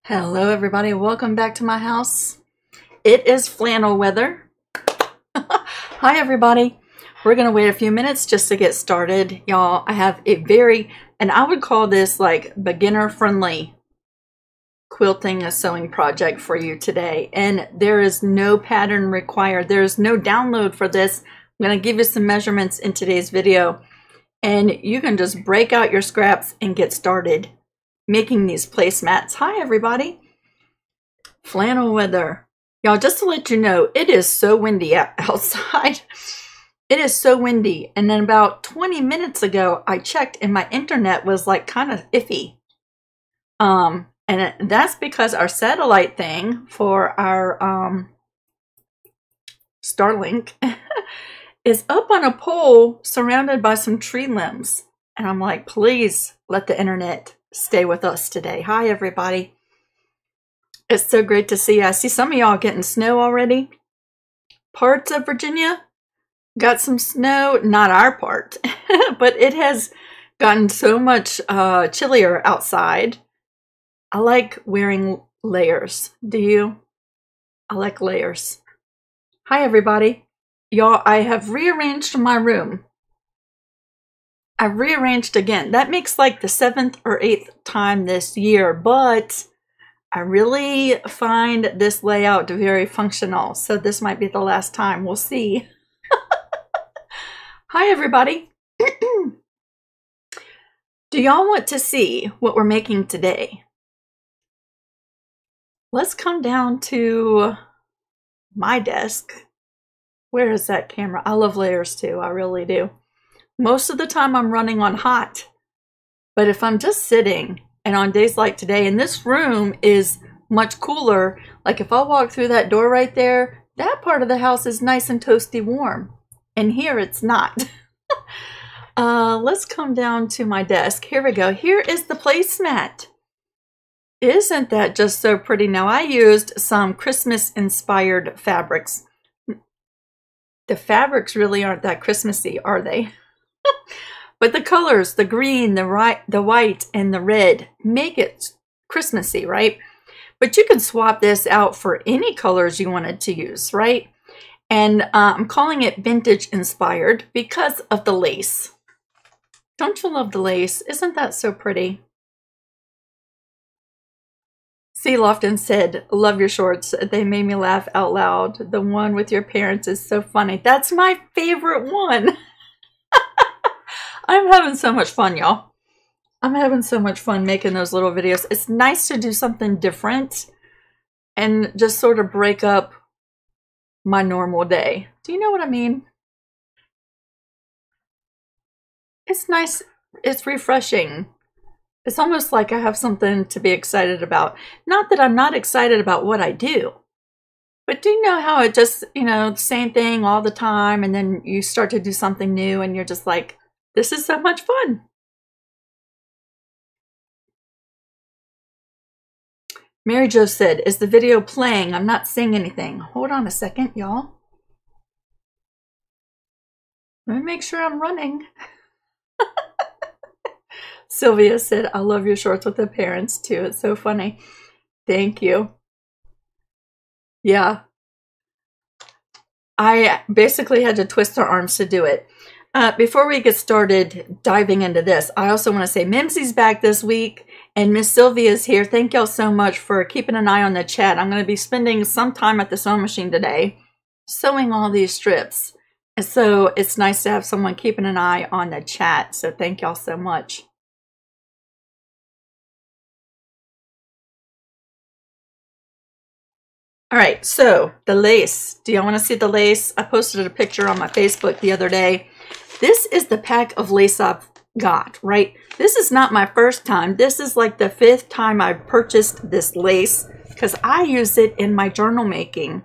Hello everybody, welcome back to my house. It is flannel weather. Hi everybody. We're gonna wait a few minutes just to get started. Y'all, I have and I would call this like beginner friendly quilting a sewing project for you today. And there is no pattern required. There is no download for this. I'm gonna give you some measurements in today's video and you can just break out your scraps and get started making these placemats. Hi everybody. Flannel weather. Y'all, just to let you know, it is so windy outside. It is so windy. And then about 20 minutes ago, I checked and my internet was like kind of iffy. And that's because our satellite thing for our Starlink is up on a pole surrounded by some tree limbs. And I'm like, please let the internet stay with us today. Hi everybody. It's so great to see you. I see some of y'all getting snow already. Parts of Virginia got some snow, not our part, but it has gotten so much chillier outside. I like wearing layers. Do you? I like layers. Hi everybody. Y'all, I have rearranged my room. I've rearranged again. That makes like the 7th or 8th time this year, but I really find this layout very functional. So this might be the last time. We'll see. Hi, everybody. Do y'all want to see what we're making today? Let's come down to my desk. Where is that camera? I love layers too. I really do. Most of the time I'm running on hot, but if I'm just sitting and on days like today, and this room is much cooler, like if I walk through that door right there, that part of the house is nice and toasty warm, and here it's not. Let's come down to my desk. Here we go. Here is the placemat. Isn't that just so pretty? Now I used some Christmas inspired fabrics. The fabrics really aren't that Christmassy, are they? But the colors, the green, the white, and the red make it Christmassy, right? But you can swap this out for any colors you wanted to use, right? And I'm calling it vintage inspired because of the lace. Don't you love the lace? Isn't that so pretty? C. Lofton said, love your shorts. They made me laugh out loud. The one with your parents is so funny. That's my favorite one. I'm having so much fun, y'all. I'm having so much fun making those little videos. It's nice to do something different and just sort of break up my normal day. Do you know what I mean? It's nice. It's refreshing. It's almost like I have something to be excited about. Not that I'm not excited about what I do, but do you know how it just, you know, same thing all the time, and then you start to do something new and you're just like, this is so much fun. Mary Jo said, is the video playing? I'm not seeing anything. Hold on a second, y'all. Let me make sure I'm running. Sylvia said, I love your shorts with the parents too. It's so funny. Thank you. Yeah. I basically had to twist her arms to do it. Before we get started diving into this, I also want to say Mimsy's back this week and Miss Sylvia's here. Thank y'all so much for keeping an eye on the chat. I'm going to be spending some time at the sewing machine today sewing all these strips. And so it's nice to have someone keeping an eye on the chat. So thank y'all so much. All right, so the lace. Do y'all want to see the lace? I posted a picture on my Facebook the other day. This is the pack of lace I've got, right? This is not my first time. This is like the 5th time I've purchased this lace because I use it in my journal making.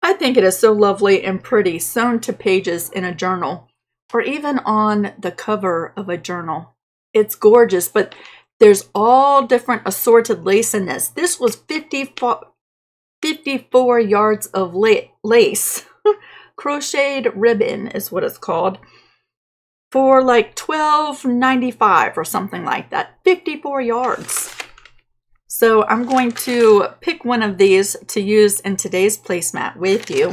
I think it is so lovely and pretty sewn to pages in a journal or even on the cover of a journal. It's gorgeous, but there's all different assorted lace in this. This was 54 yards of lace. Crocheted ribbon is what it's called, for like $12.95 or something like that. 54 yards. So I'm going to pick one of these to use in today's placemat with you.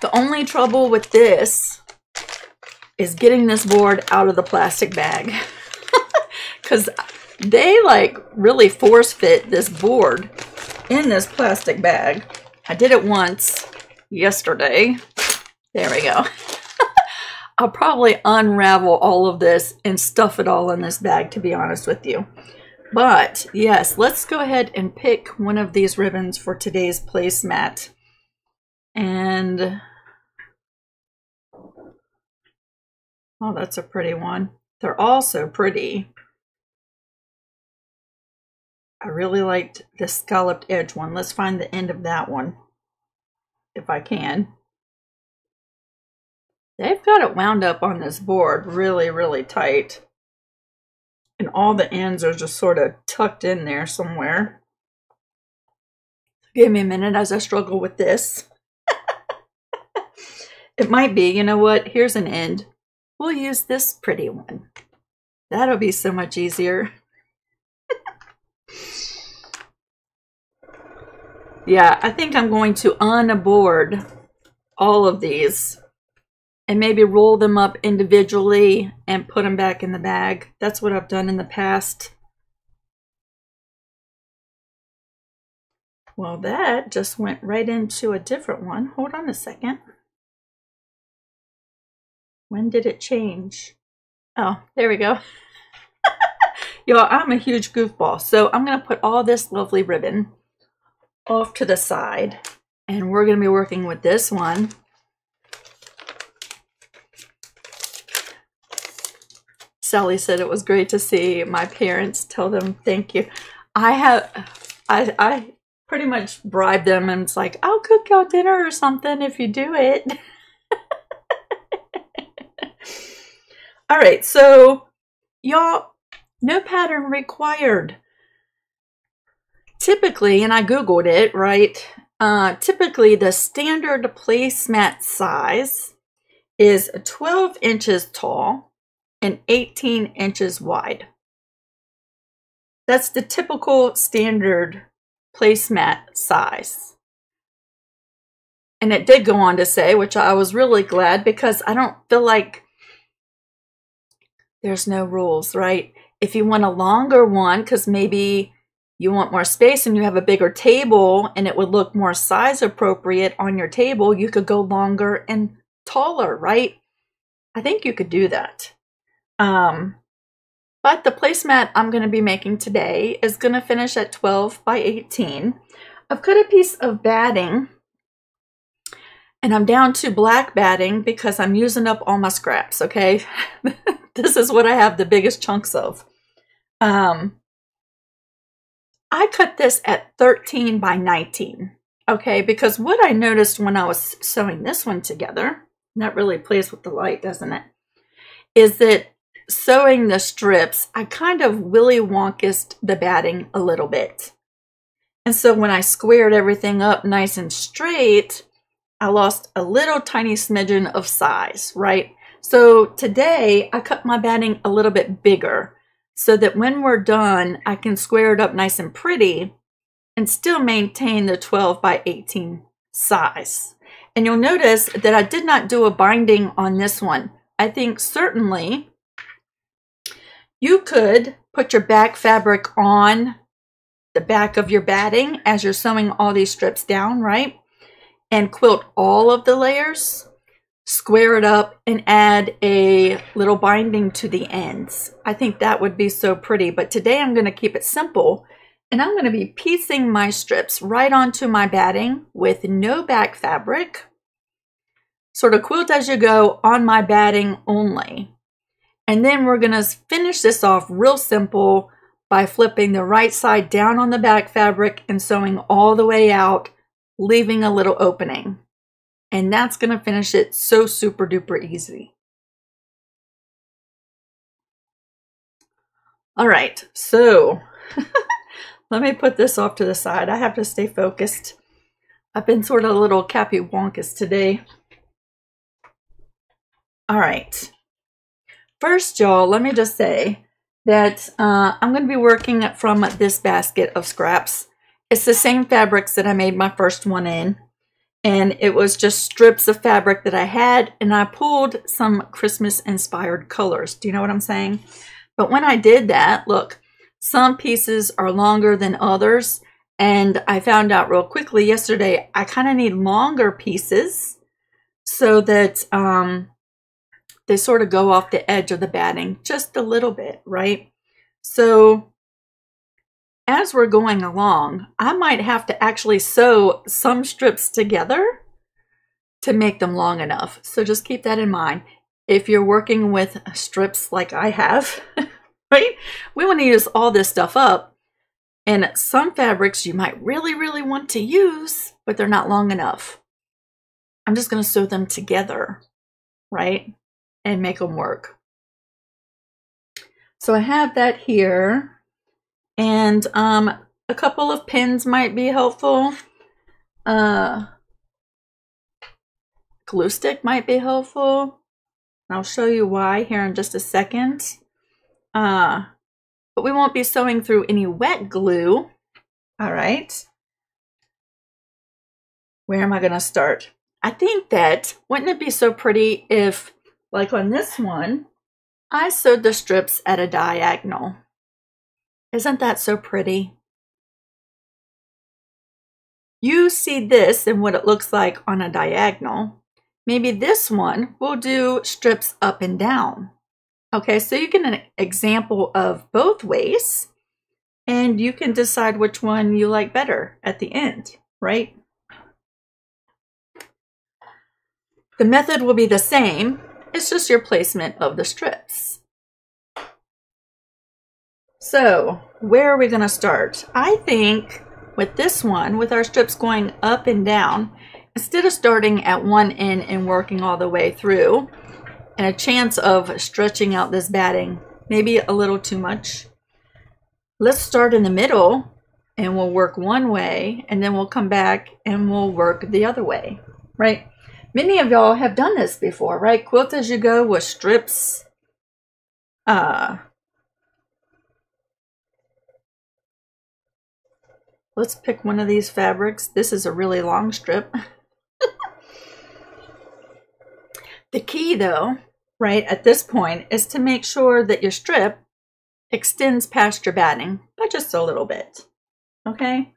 The only trouble with this is getting this board out of the plastic bag. Because they like really force fit this board in this plastic bag. I did it once yesterday. There we go. I'll probably unravel all of this and stuff it all in this bag, to be honest with you. But yes, let's go ahead and pick one of these ribbons for today's placemat. And oh, that's a pretty one. They're all so pretty. I really liked the scalloped edge one. Let's find the end of that one, if I can. They've got it wound up on this board really, really tight. And all the ends are just sort of tucked in there somewhere. Give me a minute as I struggle with this. It might be, you know what? Here's an end. We'll use this pretty one. That'll be so much easier. Yeah, I think I'm going to unboard all of these and maybe roll them up individually and put them back in the bag. That's what I've done in the past. Well, that just went right into a different one. Hold on a second. When did it change? Oh, there we go. Y'all, I'm a huge goofball. So I'm going to put all this lovely ribbon off to the side, and we're going to be working with this one. Sally said it was great to see my parents. Tell them thank you. I pretty much bribe them, and it's like, I'll cook y'all dinner or something if you do it. All right, so y'all, no pattern required. Typically, and I Googled it, right? Typically, the standard placemat size is 12 inches tall and 18 inches wide. That's the typical standard placemat size. And it did go on to say, which I was really glad, because I don't feel like there's no rules, right? If you want a longer one, because maybe you want more space and you have a bigger table and it would look more size appropriate on your table, you could go longer and taller, right? I think you could do that. But the placemat I'm going to be making today is going to finish at 12 by 18. I've cut a piece of batting, and I'm down to black batting because I'm using up all my scraps, okay? This is what I have the biggest chunks of. I cut this at 13 by 19, okay? Because what I noticed when I was sewing this one together, and that really plays with the light, doesn't it? Is that sewing the strips, I kind of willy wonkised the batting a little bit. And so when I squared everything up nice and straight, I lost a little tiny smidgen of size, right? So today I cut my batting a little bit bigger, so that when we're done, I can square it up nice and pretty and still maintain the 12 by 18 size. And you'll notice that I did not do a binding on this one. I think certainly you could put your back fabric on the back of your batting as you're sewing all these strips down, right? And quilt all of the layers, square it up, and add a little binding to the ends. I think that would be so pretty, but today I'm going to keep it simple, and I'm going to be piecing my strips right onto my batting with no back fabric, sort of quilt as you go on my batting only. And then we're going to finish this off real simple by flipping the right side down on the back fabric and sewing all the way out, leaving a little opening. And that's going to finish it so super duper easy. All right, so let me put this off to the side. I have to stay focused. I've been sort of a little Cappy Wonkus today. All right. First, y'all, let me just say, that I'm going to be working from this basket of scraps. It's the same fabrics that I made my first one in. And it was just strips of fabric that I had, and I pulled some Christmas inspired colors. Do you know what I'm saying? But when I did that, look, some pieces are longer than others. And I found out real quickly yesterday, I kind of need longer pieces so that they sort of go off the edge of the batting just a little bit, right? So as we're going along, I might have to actually sew some strips together to make them long enough. So just keep that in mind. If you're working with strips like I have, right? We want to use all this stuff up. And some fabrics you might really, really want to use, but they're not long enough. I'm just going to sew them together, right? And make them work. So I have that here. And a couple of pins might be helpful. Glue stick might be helpful. I'll show you why here in just a second. But we won't be sewing through any wet glue. All right. Where am I going to start? I think that, wouldn't it be so pretty if, like on this one, I sewed the strips at a diagonal. Isn't that so pretty? You see this and what it looks like on a diagonal. Maybe this one will do strips up and down. Okay, so you get an example of both ways, and you can decide which one you like better at the end, right? The method will be the same. It's just your placement of the strips. So where are we going to start? I think with this one, with our strips going up and down, instead of starting at one end and working all the way through, and a chance of stretching out this batting, maybe a little too much, let's start in the middle and we'll work one way, and then we'll come back and we'll work the other way, right? Many of y'all have done this before, right? Quilt as you go with strips. Let's pick one of these fabrics. This is a really long strip. The key though, right, at this point is to make sure that your strip extends past your batting by just a little bit, okay?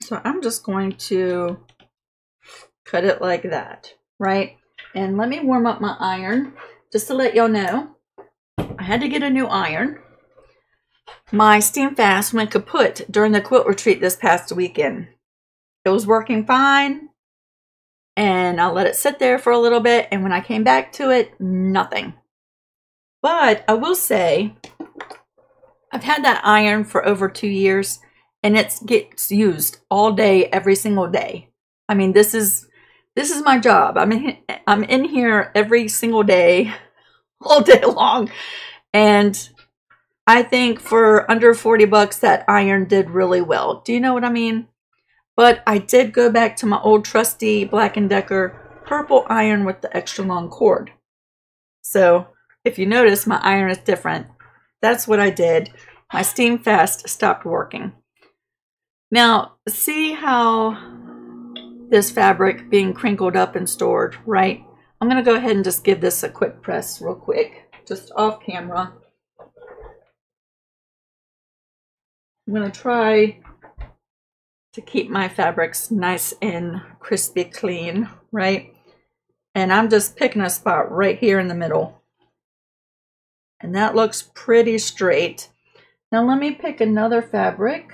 So I'm just going to cut it like that, right? And let me warm up my iron just to let y'all know. I had to get a new iron. My steam fast went kaput during the quilt retreat this past weekend. It was working fine, and I let it sit there for a little bit, and when I came back to it, nothing. But I will say, I've had that iron for over 2 years, and it gets used all day, every single day. I mean, this is my job. I'm in here every single day, all day long, and I think for under 40 bucks, that iron did really well. Do you know what I mean? But I did go back to my old trusty Black & Decker purple iron with the extra long cord. So if you notice, my iron is different. That's what I did. My steam fast stopped working. Now, see how this fabric being crinkled up and stored, right? I'm going to go ahead and just give this a quick press real quick, just off camera. I'm going to try to keep my fabrics nice and crispy clean, right? And I'm just picking a spot right here in the middle. And that looks pretty straight. Now let me pick another fabric.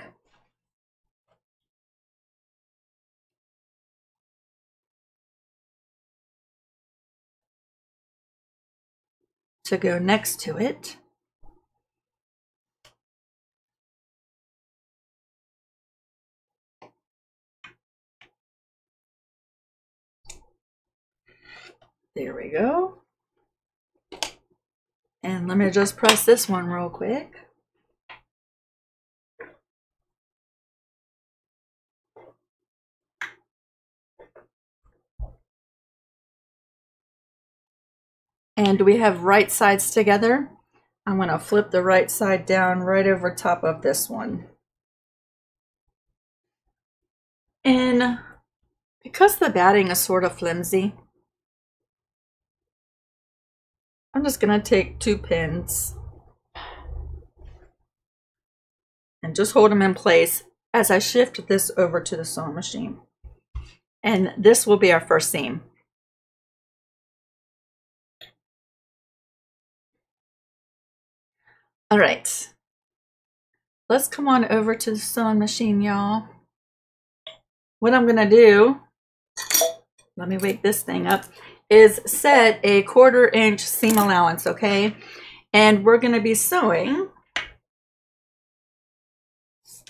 To go next to it. There we go. And let me just press this one real quick. And we have right sides together. I'm going to flip the right side down right over top of this one. And because the batting is sort of flimsy, I'm just going to take 2 pins and just hold them in place as I shift this over to the sewing machine. And this will be our first seam. All right, let's come on over to the sewing machine, y'all. What I'm gonna do, let me wake this thing up, is set a 1/4 inch seam allowance, okay? And we're gonna be sewing,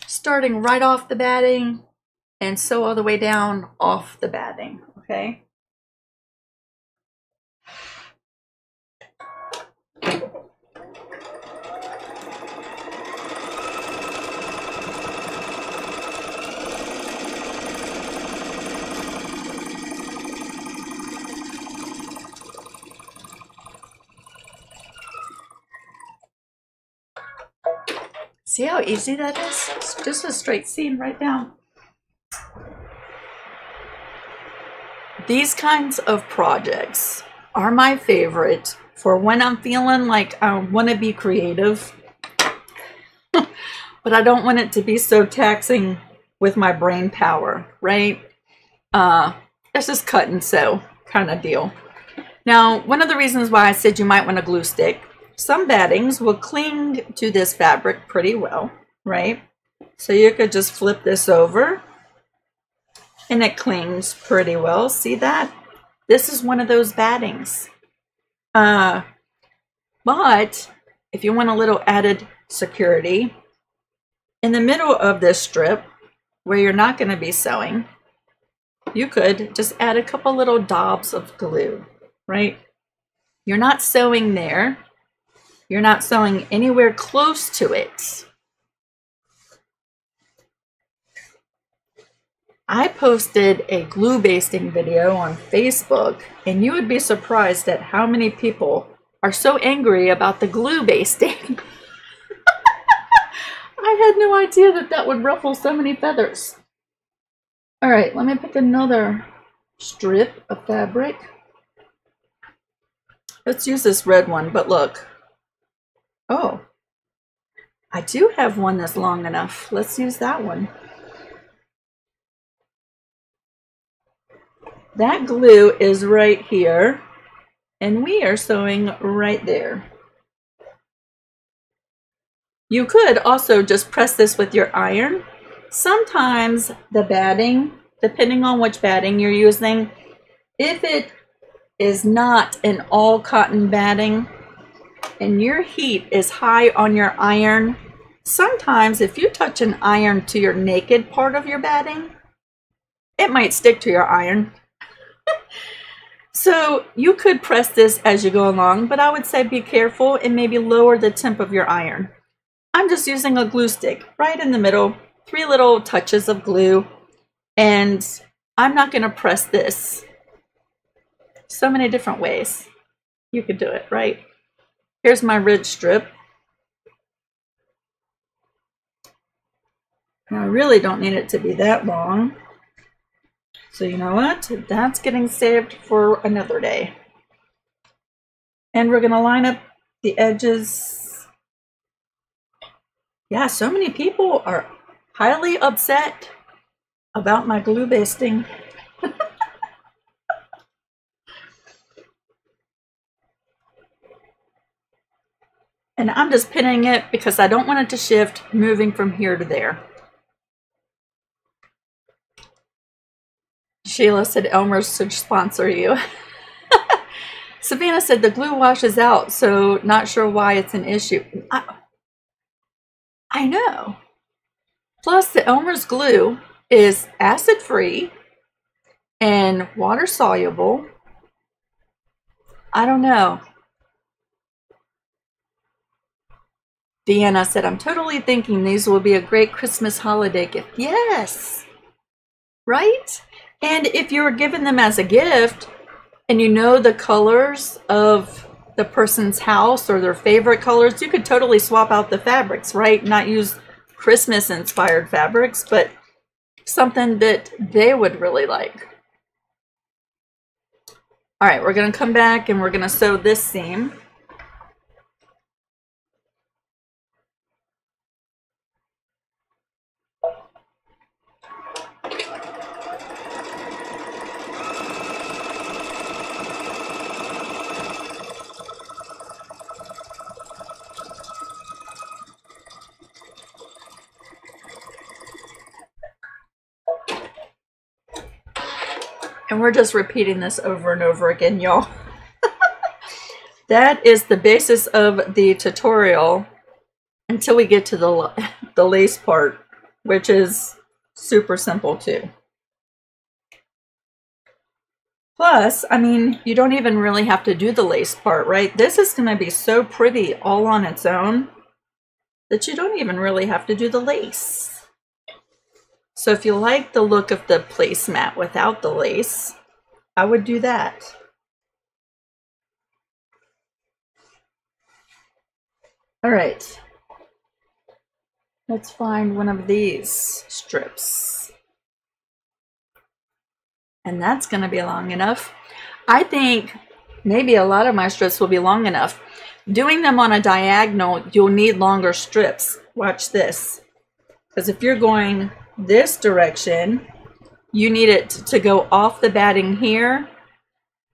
starting right off the batting and sew all the way down off the batting, okay? See how easy that is? It's just a straight seam right down. These kinds of projects are my favorite for when I'm feeling like I want to be creative, but I don't want it to be so taxing with my brain power, right? It's just cut and sew kind of deal. Now, one of the reasons why I said you might want a glue stick, some battings will cling to this fabric pretty well, right? So you could just flip this over and it clings pretty well. See that? This is one of those battings. But if you want a little added security, in the middle of this strip where you're not going to be sewing, you could just add a couple little daubs of glue, right? You're not sewing there. You're not sewing anywhere close to it. I posted a glue basting video on Facebook, and you would be surprised at how many people are so angry about the glue basting. I had no idea that that would ruffle so many feathers. All right, let me pick another strip of fabric. Let's use this red one, but look. Oh, I do have one that's long enough. Let's use that one. That glue is right here, and we are sewing right there. You could also just press this with your iron. Sometimes the batting, depending on which batting you're using, if it is not an all cotton batting and your heat is high on your iron, sometimes if you touch an iron to your naked part of your batting, it might stick to your iron. So you could press this as you go along, but I would say be careful and maybe lower the temp of your iron. I'm just using a glue stick right in the middle, 3 little touches of glue, and I'm not going to press this. So many different ways you could do it, right? Here's my ridge strip. Now I really don't need it to be that long. So you know what? That's getting saved for another day. And we're going to line up the edges. Yeah, so many people are highly upset about my glue basting. And I'm just pinning it because I don't want it to shift moving from here to there. Sheila said Elmer's should sponsor you. Savannah said the glue washes out, so not sure why it's an issue. I know. Plus, the Elmer's glue is acid-free and water-soluble. I don't know. Deanna said, I'm totally thinking these will be a great Christmas holiday gift. Yes, right? And if you're giving them as a gift and you know the colors of the person's house or their favorite colors. You could totally swap out the fabrics, right? Not use Christmas inspired fabrics, but something that they would really like. All right, we're going to come back and we're going to sew this seam. And we're just repeating this over and over again, y'all. That is the basis of the tutorial until we get to the lace part, which is super simple too. Plus, I mean, you don't even really have to do the lace part, right? This is going to be so pretty all on its own that you don't even really have to do the lace. So if you like the look of the placemat without the lace, I would do that. All right, let's find one of these strips. And that's going to be long enough. I think maybe a lot of my strips will be long enough. Doing them on a diagonal, you'll need longer strips. Watch this. Because if you're going this direction, you need it to go off the batting here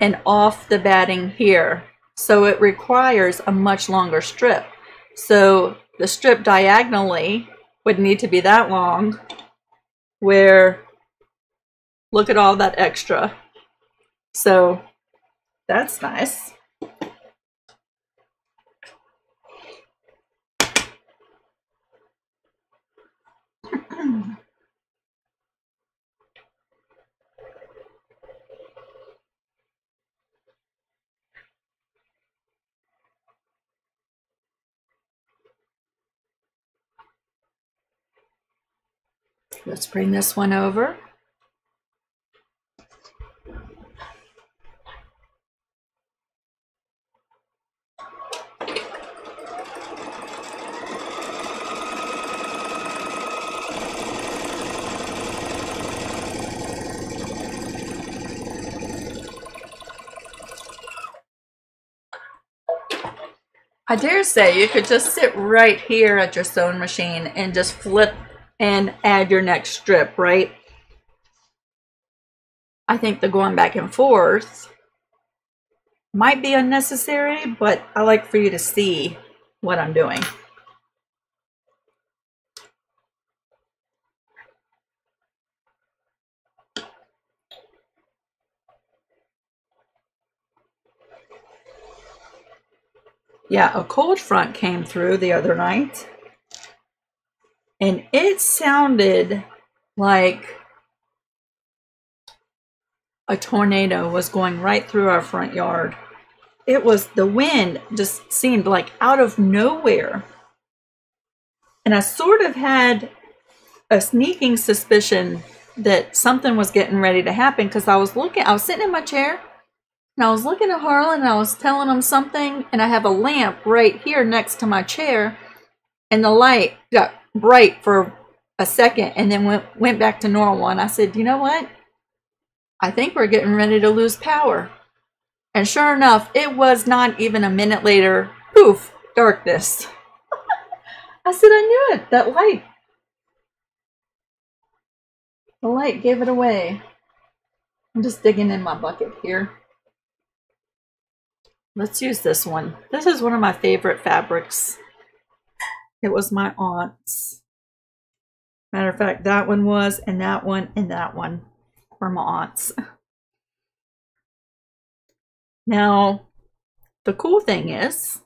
and off the batting here. So it requires a much longer strip. So the strip diagonally would need to be that long, where look at all that extra. So that's nice. Let's bring this one over. I dare say you could just sit right here at your sewing machine and just flip and add your next strip, right? I think the going back and forth might be unnecessary, but I like for you to see what I'm doing. Yeah, a cold front came through the other night, and it sounded like a tornado was going right through our front yard. It was, the wind just seemed like out of nowhere. And I sort of had a sneaking suspicion that something was getting ready to happen, because I was sitting in my chair and I was looking at Harlan and I was telling him something, and I have a lamp right here next to my chair, and the light got bright for a second and then went back to normal. And I said, you know what? I think we're getting ready to lose power. And sure enough, it was not even a minute later, poof, darkness. I said, I knew it, that light. The light gave it away. I'm just digging in my bucket here. Let's use this one. This is one of my favorite fabrics. It was my aunt's. Matter of fact, that one was, and that one were my aunt's. Now, the cool thing is,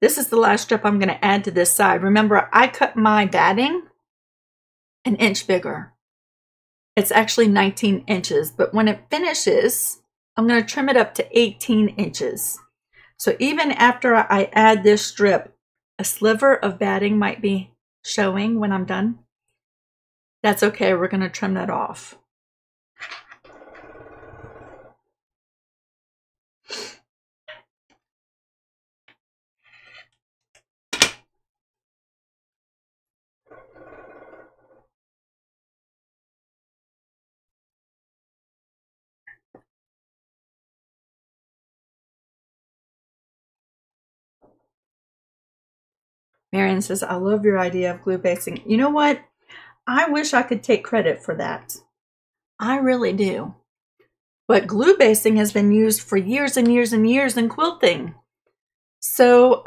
this is the last strip I'm going to add to this side. Remember, I cut my batting an inch bigger. It's actually 19 inches, but when it finishes, I'm going to trim it up to 18 inches. So even after I add this strip, a sliver of batting might be showing when I'm done. That's okay, we're going to trim that off. Marion says, I love your idea of glue basting. You know what? I wish I could take credit for that. I really do. But glue basting has been used for years and years and years in quilting. So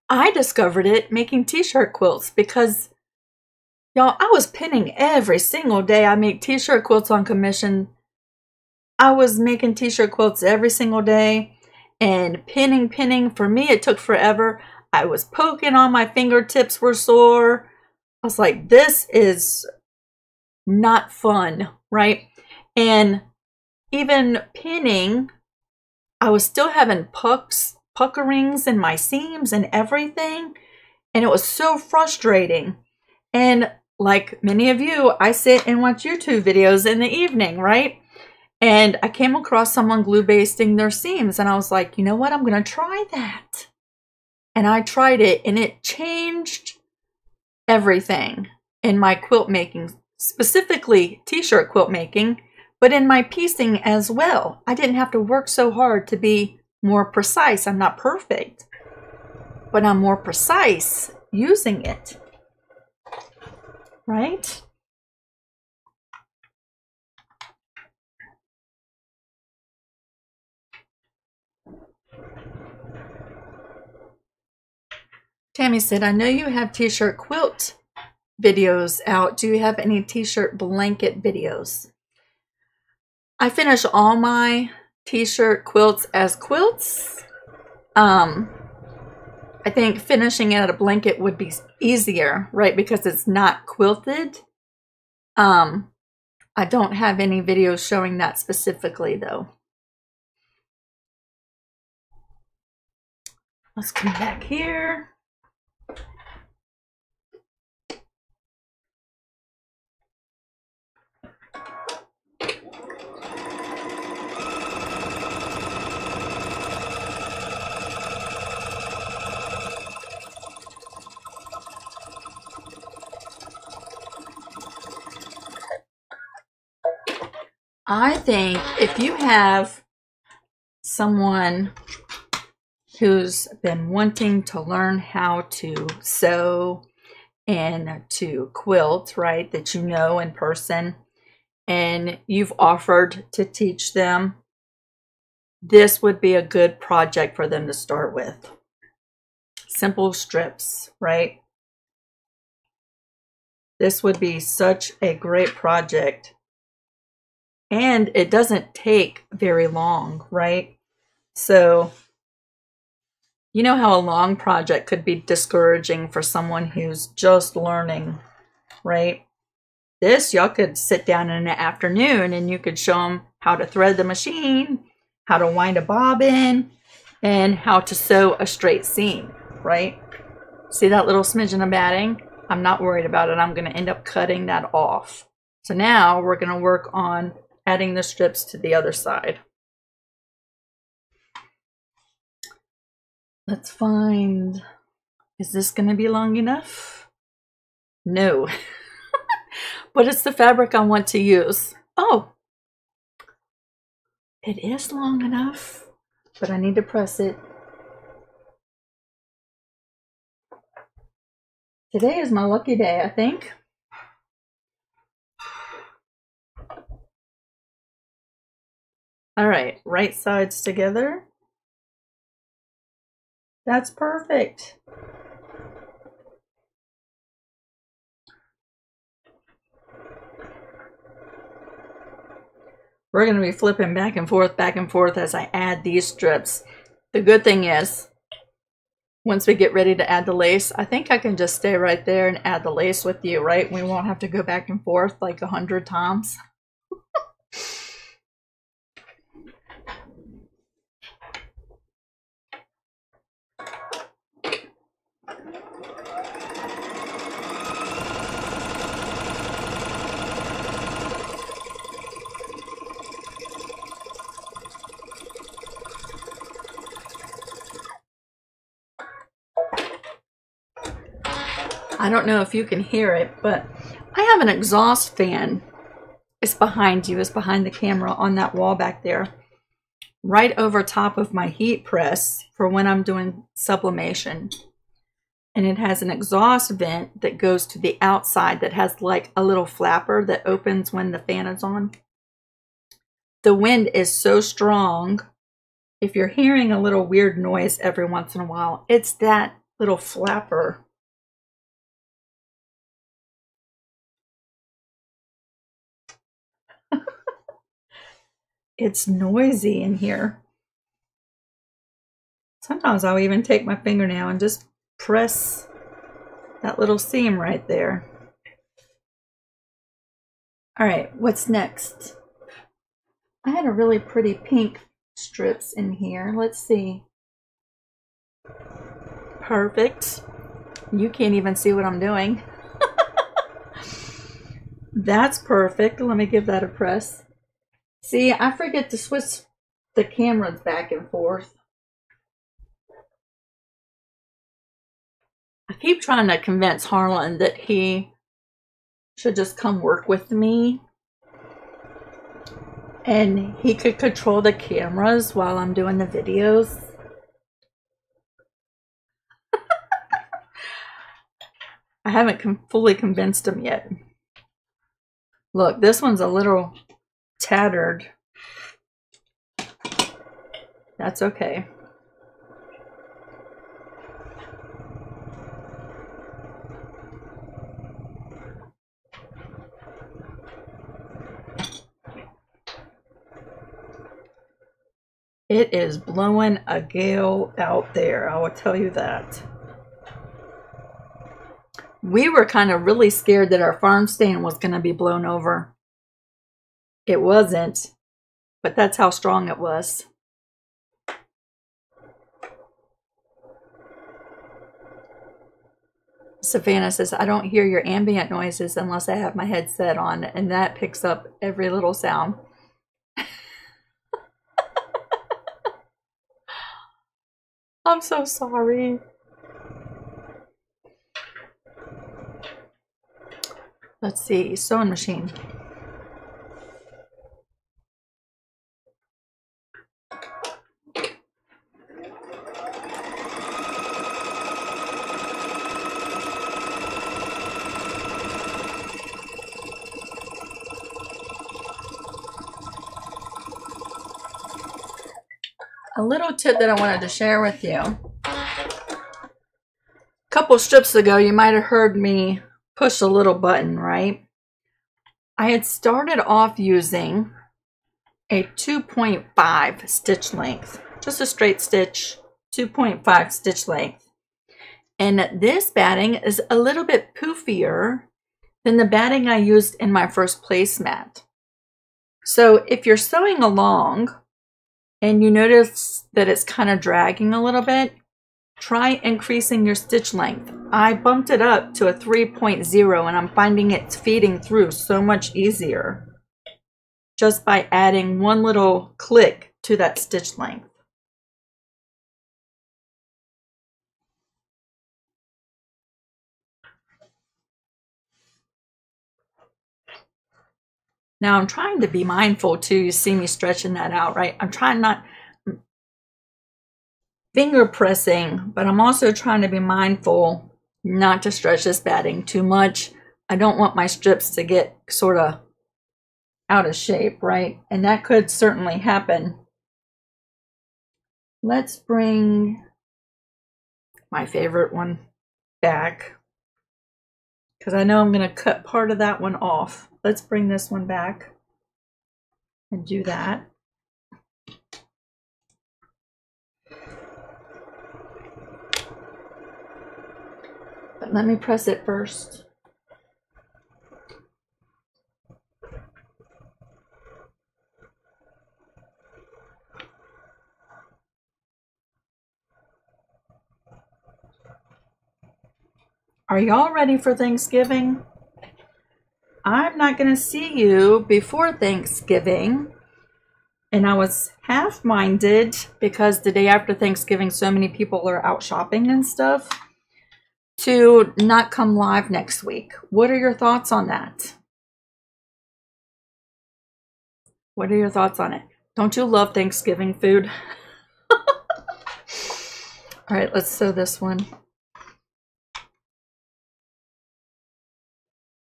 I discovered it making t-shirt quilts because, y'all, I was pinning every single day. I make t-shirt quilts on commission. I was making t-shirt quilts every single day and pinning. For me, it took forever. I was poking on my fingertips were sore. I was like, this is not fun, right? And even pinning, I was still having puckerings in my seams and everything. And it was so frustrating. And like many of you, I sit and watch YouTube videos in the evening, right? And I came across someone glue basting their seams. And I was like, you know what? I'm going to try that. And I tried it and it changed everything in my quilt making, specifically t-shirt quilt making, but in my piecing as well. I didn't have to work so hard to be more precise. I'm not perfect, but I'm more precise using it, right? Tammy said, I know you have t-shirt quilt videos out. Do you have any t-shirt blanket videos? I finish all my t-shirt quilts as quilts. I think finishing it at a blanket would be easier, right? Because it's not quilted. I don't have any videos showing that specifically though. Let's come back here. I think if you have someone who's been wanting to learn how to sew and to quilt, right, that you know in person, and you've offered to teach them, this would be a good project for them to start with. Simple strips, right? This would be such a great project. And it doesn't take very long, right? So, you know how a long project could be discouraging for someone who's just learning, right? This, y'all could sit down in an afternoon and you could show them how to thread the machine, how to wind a bobbin, and how to sew a straight seam, right? See that little smidgen of batting? I'm not worried about it. I'm going to end up cutting that off. So now we're going to work on adding the strips to the other side. Let's find, is this going to be long enough? No, but it's the fabric I want to use. Oh, it is long enough, but I need to press it. Today is my lucky day, I think. All right, right sides together. That's perfect. We're going to be flipping back and forth as I add these strips. The good thing is, once we get ready to add the lace, I think I can just stay right there and add the lace with you, right? We won't have to go back and forth like 100 times. I don't know if you can hear it, but I have an exhaust fan. It's behind you, it's behind the camera on that wall back there. right over top of my heat press for when I'm doing sublimation. And it has an exhaust vent that goes to the outside that has like a little flapper that opens when the fan is on. The wind is so strong. If you're hearing a little weird noise every once in a while, it's that little flapper. It's noisy in here. Sometimes I'll even take my fingernail and just press that little seam right there. All right, what's next? I had a really pretty pink strips in here. Let's see. Perfect. You can't even see what I'm doing. That's perfect. Let me give that a press. See, I forget to switch the cameras back and forth. I keep trying to convince Harlan that he should just come work with me and he could control the cameras while I'm doing the videos. I haven't fully convinced him yet. Look, this one's a little tattered. That's okay. It is blowing a gale out there, I will tell you that. We were kind of really scared that our farm stand was going to be blown over. It wasn't, but that's how strong it was. Savannah says, I don't hear your ambient noises unless I have my headset on, and that picks up every little sound. I'm so sorry. Let's see, sewing machine. A little tip that I wanted to share with you. A couple strips ago, you might have heard me push a little button, right? I had started off using a 2.5 stitch length, just a straight stitch, 2.5 stitch length. And this batting is a little bit poofier than the batting I used in my first placemat. So if you're sewing along and you notice that it's kind of dragging a little bit, try increasing your stitch length. I bumped it up to a 3.0 and I'm finding it's feeding through so much easier just by adding one little click to that stitch length. Now I'm trying to be mindful too. You see me stretching that out, right? I'm trying not finger pressing, but I'm also trying to be mindful not to stretch this batting too much. I don't want my strips to get sort of out of shape, right? And that could certainly happen. Let's bring my favorite one back because I know I'm going to cut part of that one off. Let's bring this one back and do that. But let me press it first. Are y'all ready for Thanksgiving? I'm not going to see you before Thanksgiving. And I was half-minded because the day after Thanksgiving, so many people are out shopping and stuff, to not come live next week. What are your thoughts on that? What are your thoughts on it? Don't you love Thanksgiving food? All right, let's sew this one.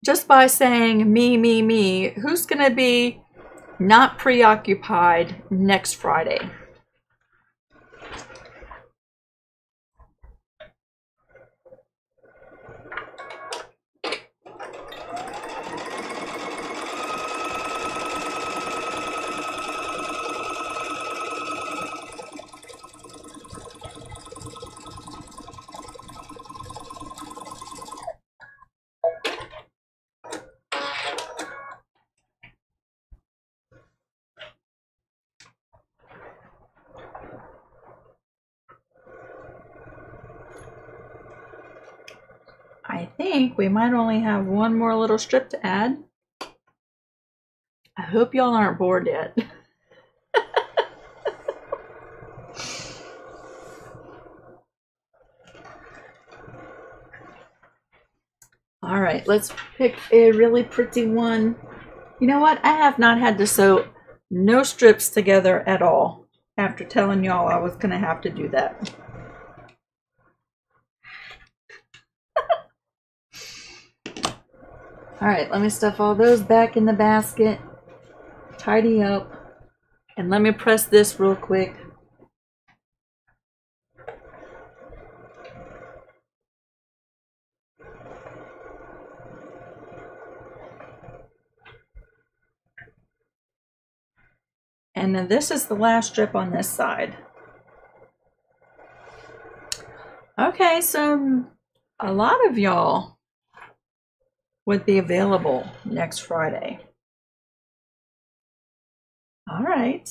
Just by saying me, me, me, who's going to be not preoccupied next Friday? I think we might only have one more little strip to add. I hope y'all aren't bored yet. All right, let's pick a really pretty one. You know what? I have not had to sew no strips together at all after telling y'all I was going to have to do that. All right, let me stuff all those back in the basket, tidy up, and let me press this real quick. And then this is the last strip on this side. Okay, so a lot of y'all would be available next Friday. All right.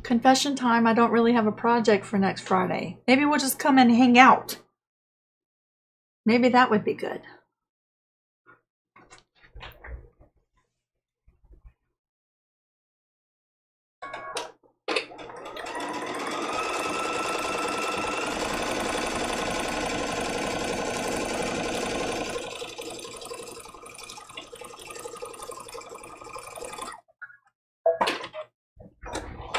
Confession time, I don't really have a project for next Friday. Maybe we'll just come and hang out. Maybe that would be good.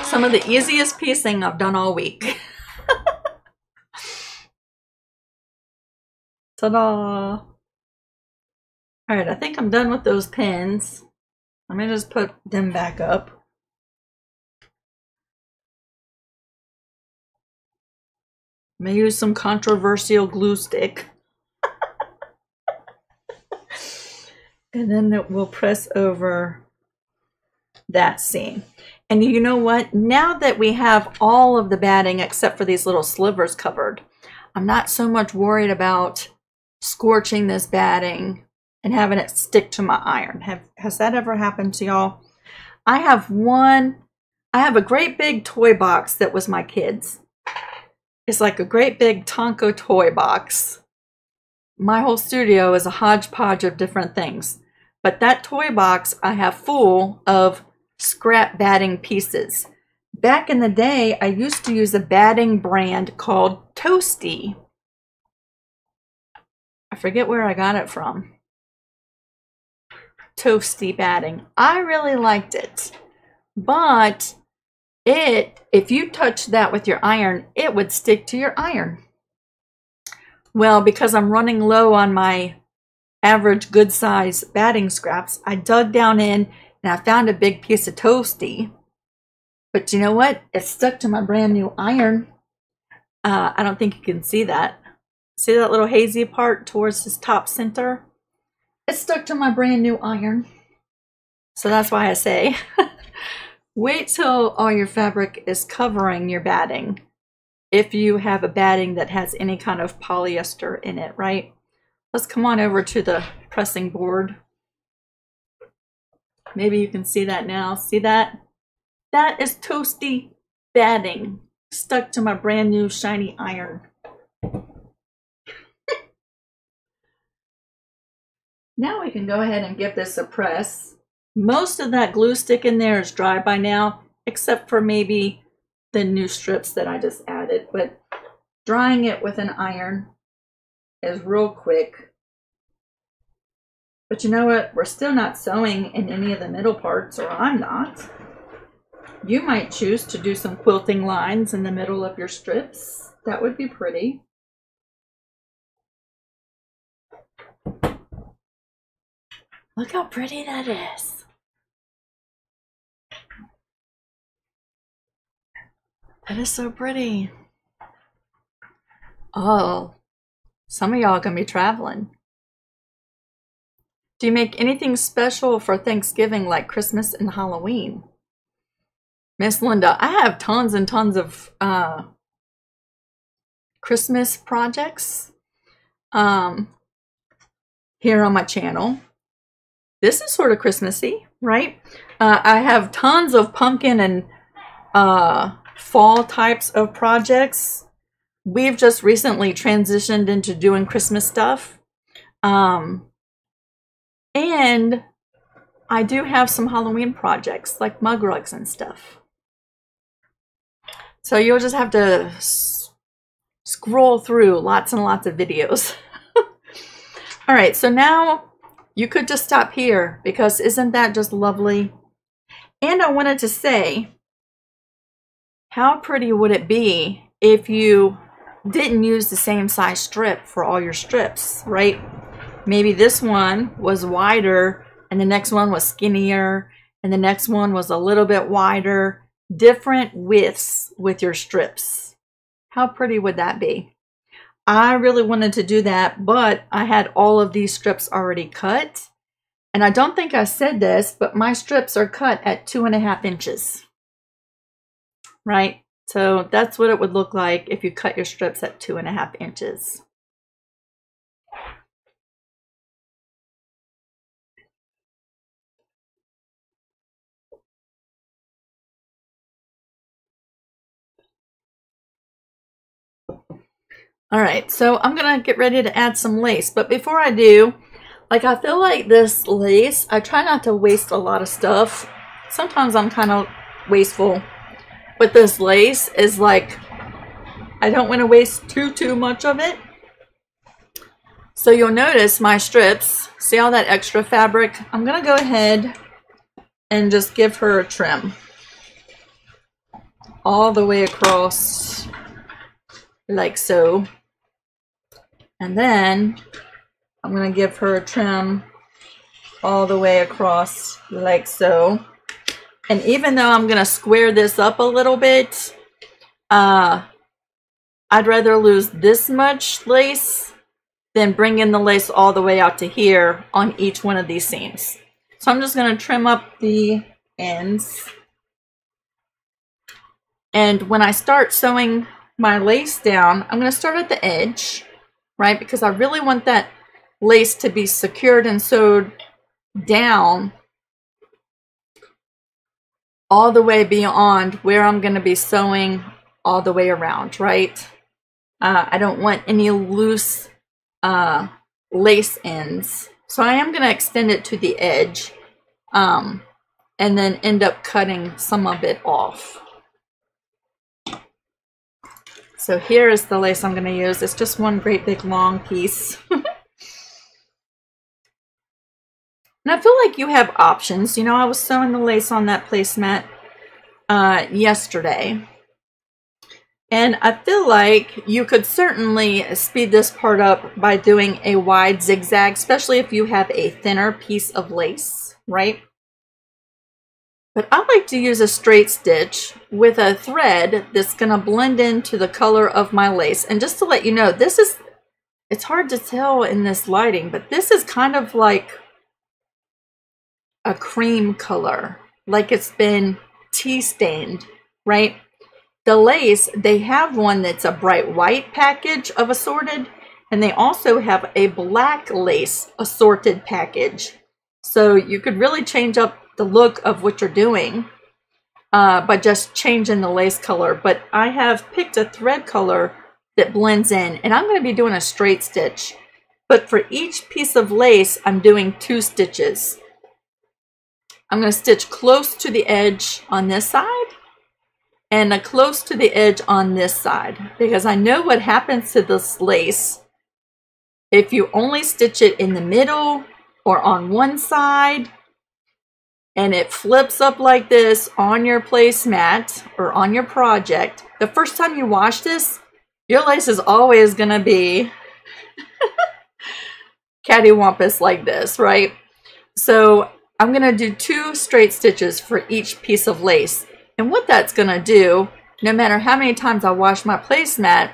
Some of the easiest piecing I've done all week. Ta-da! All right, I think I'm done with those pins. Let me just put them back up. I'm gonna use some controversial glue stick. And then we'll press over that seam. And you know what? Now that we have all of the batting except for these little slivers covered, I'm not so much worried about scorching this batting and having it stick to my iron. Has that ever happened to y'all? I have a great big toy box that was my kids'. It's like a great big Tonka toy box. My whole studio is a hodgepodge of different things. But that toy box I have full of scrap batting pieces. Back in the day, I used to use a batting brand called Toasty. I forget where I got it from. Toasty batting. I really liked it. But if you touch that with your iron, it would stick to your iron. Well, because I'm running low on my average good size batting scraps, I dug down in and I found a big piece of Toasty. But you know what? It stuck to my brand new iron. I don't think you can see that. See that little hazy part towards this top center? It stuck to my brand new iron. So that's why I say, wait till all your fabric is covering your batting. If you have a batting that has any kind of polyester in it, right? Let's come on over to the pressing board. Maybe you can see that now. See that? That is Toasty batting stuck to my brand new shiny iron. Now we can go ahead and give this a press. Most of that glue stick in there is dry by now, except for maybe the new strips that I just added. But drying it with an iron is real quick. But you know what? We're still not sewing in any of the middle parts, or I'm not. You might choose to do some quilting lines in the middle of your strips. That would be pretty. Look how pretty that is. That is so pretty. Oh, some of y'all gonna be traveling. Do you make anything special for Thanksgiving like Christmas and Halloween? Miss Linda, I have tons and tons of Christmas projects here on my channel. This is sort of Christmassy, right? I have tons of pumpkin and fall types of projects. We've just recently transitioned into doing Christmas stuff. And I do have some Halloween projects like mug rugs and stuff. So you'll just have to scroll through lots and lots of videos. All right, so now you could just stop here because isn't that just lovely? And I wanted to say, how pretty would it be if you didn't use the same size strip for all your strips, right? Maybe this one was wider and the next one was skinnier and the next one was a little bit wider. Different widths with your strips. How pretty would that be? I really wanted to do that, but I had all of these strips already cut. And I don't think I said this, but my strips are cut at 2.5 inches. Right? So that's what it would look like if you cut your strips at 2.5 inches. All right, so I'm gonna get ready to add some lace, but before I do, like I feel like this lace, I try not to waste a lot of stuff. Sometimes I'm kind of wasteful, but this lace is like, I don't want to waste too much of it. So you'll notice my strips, see all that extra fabric? I'm gonna go ahead and just give her a trim all the way across like so. And then I'm going to give her a trim all the way across like so. And even though I'm going to square this up a little bit, I'd rather lose this much lace than bring in the lace all the way out to here on each one of these seams. So I'm just going to trim up the ends. And when I start sewing my lace down, I'm going to start at the edge, right? Because I really want that lace to be secured and sewed down all the way beyond where I'm going to be sewing all the way around, right? I don't want any loose lace ends. So I am going to extend it to the edge and then end up cutting some of it off. So here is the lace I'm going to use. It's just one great big long piece. And I feel like you have options. You know, I was sewing the lace on that placemat yesterday. And I feel like you could certainly speed this part up by doing a wide zigzag, especially if you have a thinner piece of lace, right? But I like to use a straight stitch with a thread that's going to blend into the color of my lace. And just to let you know, this is, it's hard to tell in this lighting, but this is kind of like a cream color, like it's been tea stained, right? The lace, they have one that's a bright white package of assorted, and they also have a black lace assorted package. So you could really change up the look of what you're doing by just changing the lace color. But I have picked a thread color that blends in, and I'm going to be doing a straight stitch. But for each piece of lace, I'm doing 2 stitches. I'm going to stitch close to the edge on this side and close to the edge on this side, because I know what happens to this lace if you only stitch it in the middle or on one side, and it flips up like this on your placemat or on your project, the first time you wash this, your lace is always gonna be cattywampus like this, right? So I'm gonna do 2 straight stitches for each piece of lace. And what that's gonna do, no matter how many times I wash my placemat,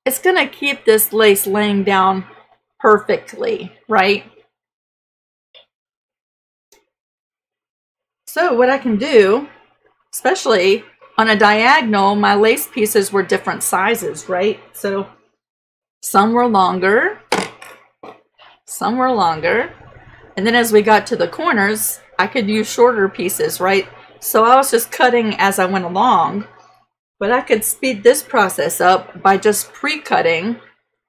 it's gonna keep this lace laying down perfectly, right? So what I can do, especially on a diagonal, my lace pieces were different sizes, right? So some were longer, some were longer. And then as we got to the corners, I could use shorter pieces, right? So I was just cutting as I went along, but I could speed this process up by just pre-cutting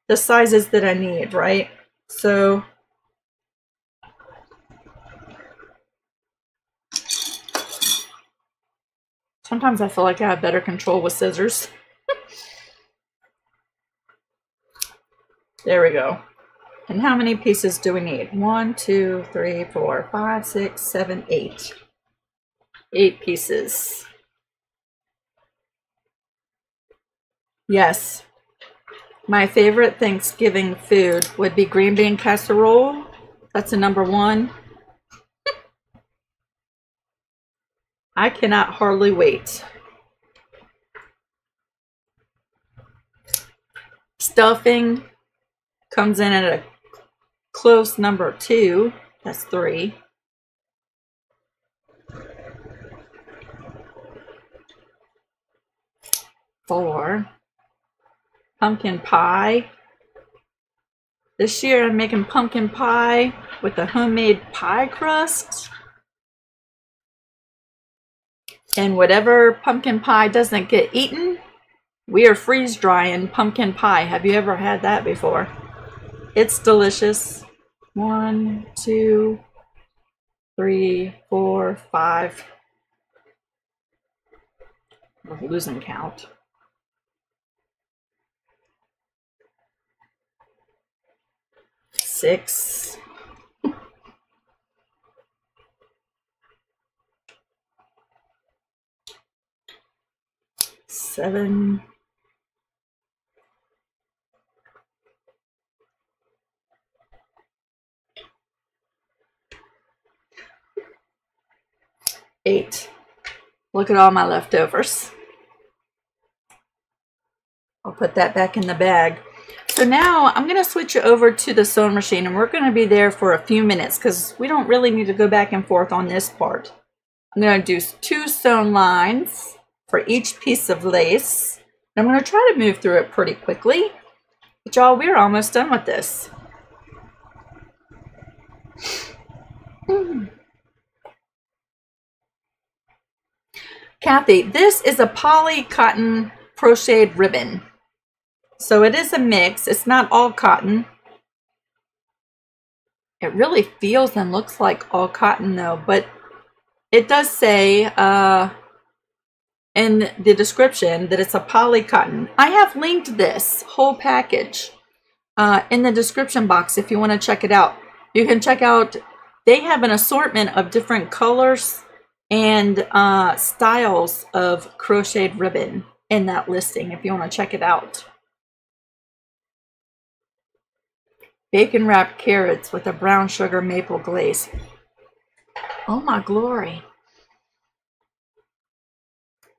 the sizes that I need, right? So sometimes I feel like I have better control with scissors. There we go. And how many pieces do we need? 1, 2, 3, 4, 5, 6, 7, 8. 8 pieces. Yes. My favorite Thanksgiving food would be green bean casserole. That's a number 1. I cannot hardly wait. Stuffing comes in at a close number 2. That's 3. Four. Pumpkin pie. This year I'm making pumpkin pie with a homemade pie crust. And whatever pumpkin pie doesn't get eaten, we are freeze drying pumpkin pie. Have you ever had that before? It's delicious. 1, 2, 3, 4, 5. I'm losing count. 6. 7. 8. Look at all my leftovers. I'll put that back in the bag. So now I'm going to switch over to the sewing machine, and we're going to be there for a few minutes because we don't really need to go back and forth on this part. I'm going to do 2 sewn lines for each piece of lace. And I'm going to try to move through it pretty quickly. But y'all, we're almost done with this. Kathy, this is a poly cotton crocheted ribbon. So it is a mix. It's not all cotton. It really feels and looks like all cotton though, but it does say in the description that it's a poly cotton. I have linked this whole package in the description box if you want to check it out. You can check out, they have an assortment of different colors and styles of crocheted ribbon in that listing if you want to check it out. Bacon wrapped carrots with a brown sugar maple glaze. Oh my glory.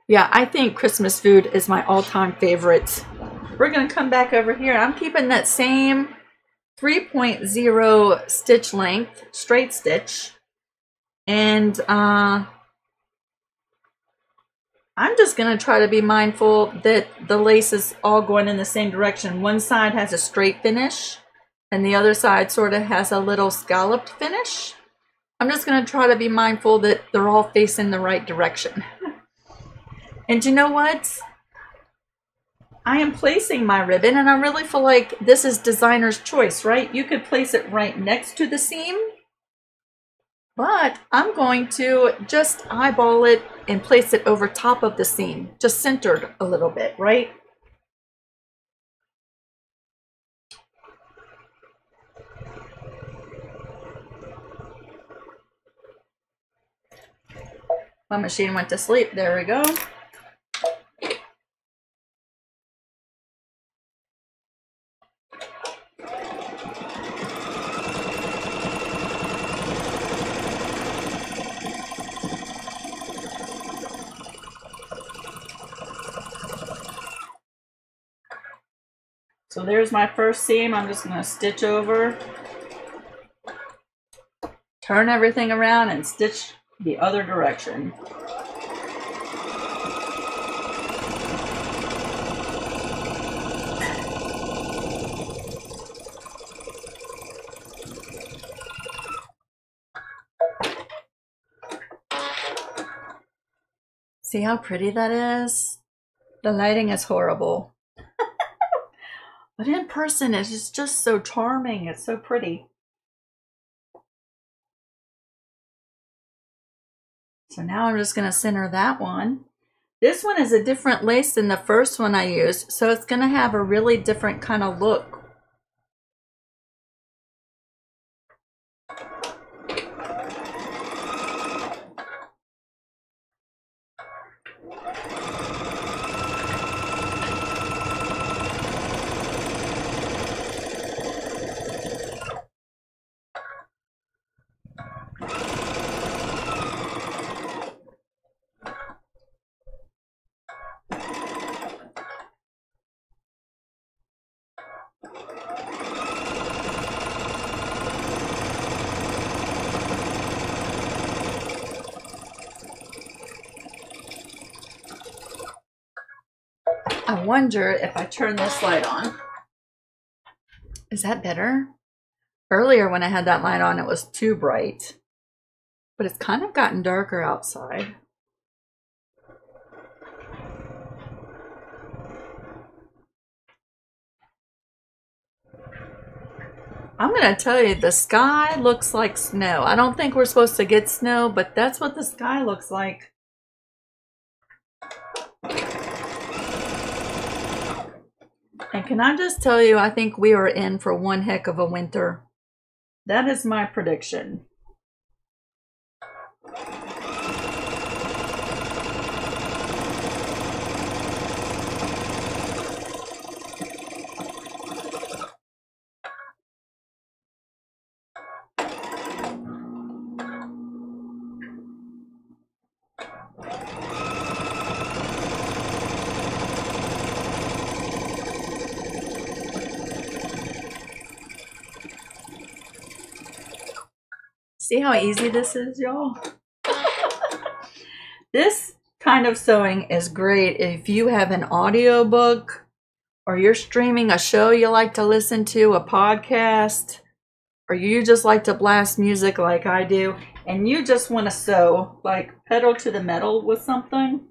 Yeah, I think Christmas food is my all-time favorite. We're going to come back over here. I'm keeping that same 3.0 stitch length, straight stitch. And I'm just going to try to be mindful that the lace is all going in the same direction. One side has a straight finish, and the other side sort of has a little scalloped finish. I'm just going to try to be mindful that they're all facing the right direction. And you know what? I am placing my ribbon, and I really feel like this is designer's choice, right? You could place it right next to the seam, but I'm going to just eyeball it and place it over top of the seam, just centered a little bit, right? My machine went to sleep. There we go. So there's my first seam. I'm just going to stitch over, turn everything around, and stitch the other direction. See how pretty that is? The lighting is horrible. But in person, it's just so charming. It's so pretty. So now I'm just going to center that one. This one is a different lace than the first one I used, so it's going to have a really different kind of look. I wonder if I turn this light on. Is that better? Earlier when I had that light on, it was too bright. But it's kind of gotten darker outside. I'm going to tell you, the sky looks like snow. I don't think we're supposed to get snow, but that's what the sky looks like. And can I just tell you, I think we are in for one heck of a winter. That is my prediction. See how easy this is, y'all? This kind of sewing is great if you have an audiobook or you're streaming a show you like to listen to, a podcast, or you just like to blast music like I do, and you just want to sew, like pedal to the metal with something.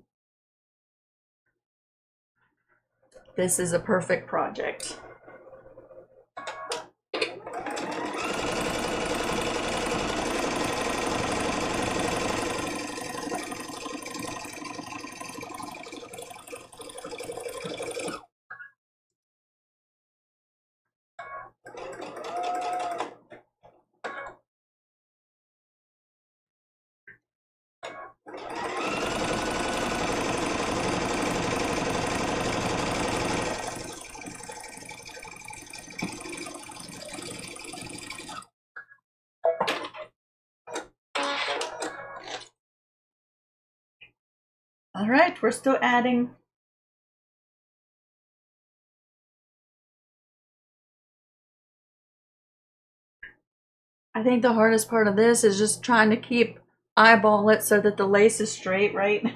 This is a perfect project. All right, we're still adding. I think the hardest part of this is just trying to keep eyeball it so that the lace is straight, right?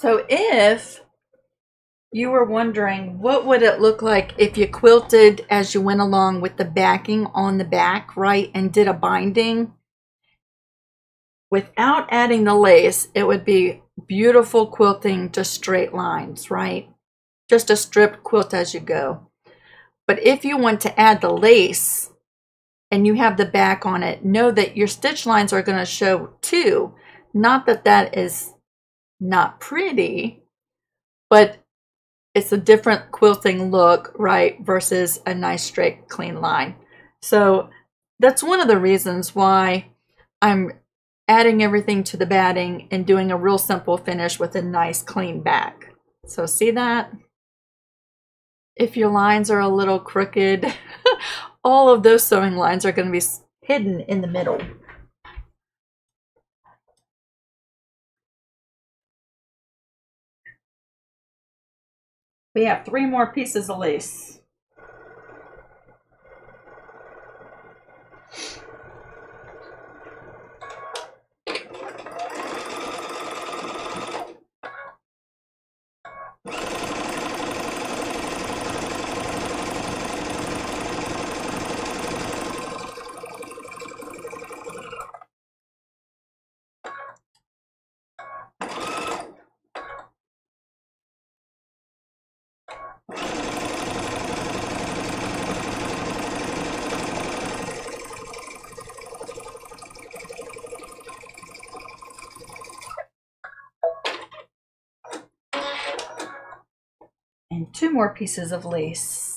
So if you were wondering what would it look like if you quilted as you went along with the backing on the back, right, and did a binding without adding the lace, it would be beautiful quilting, just straight lines, right? Just a strip quilt as you go. But if you want to add the lace and you have the back on it, know that your stitch lines are going to show too. Not that that is not pretty, but it's a different quilting look, right, versus a nice straight clean line. So that's one of the reasons why I'm adding everything to the batting and doing a real simple finish with a nice clean back. So see that? If your lines are a little crooked, all of those sewing lines are going to be hidden in the middle. We have 3 more pieces of lace. And 2 more pieces of lace.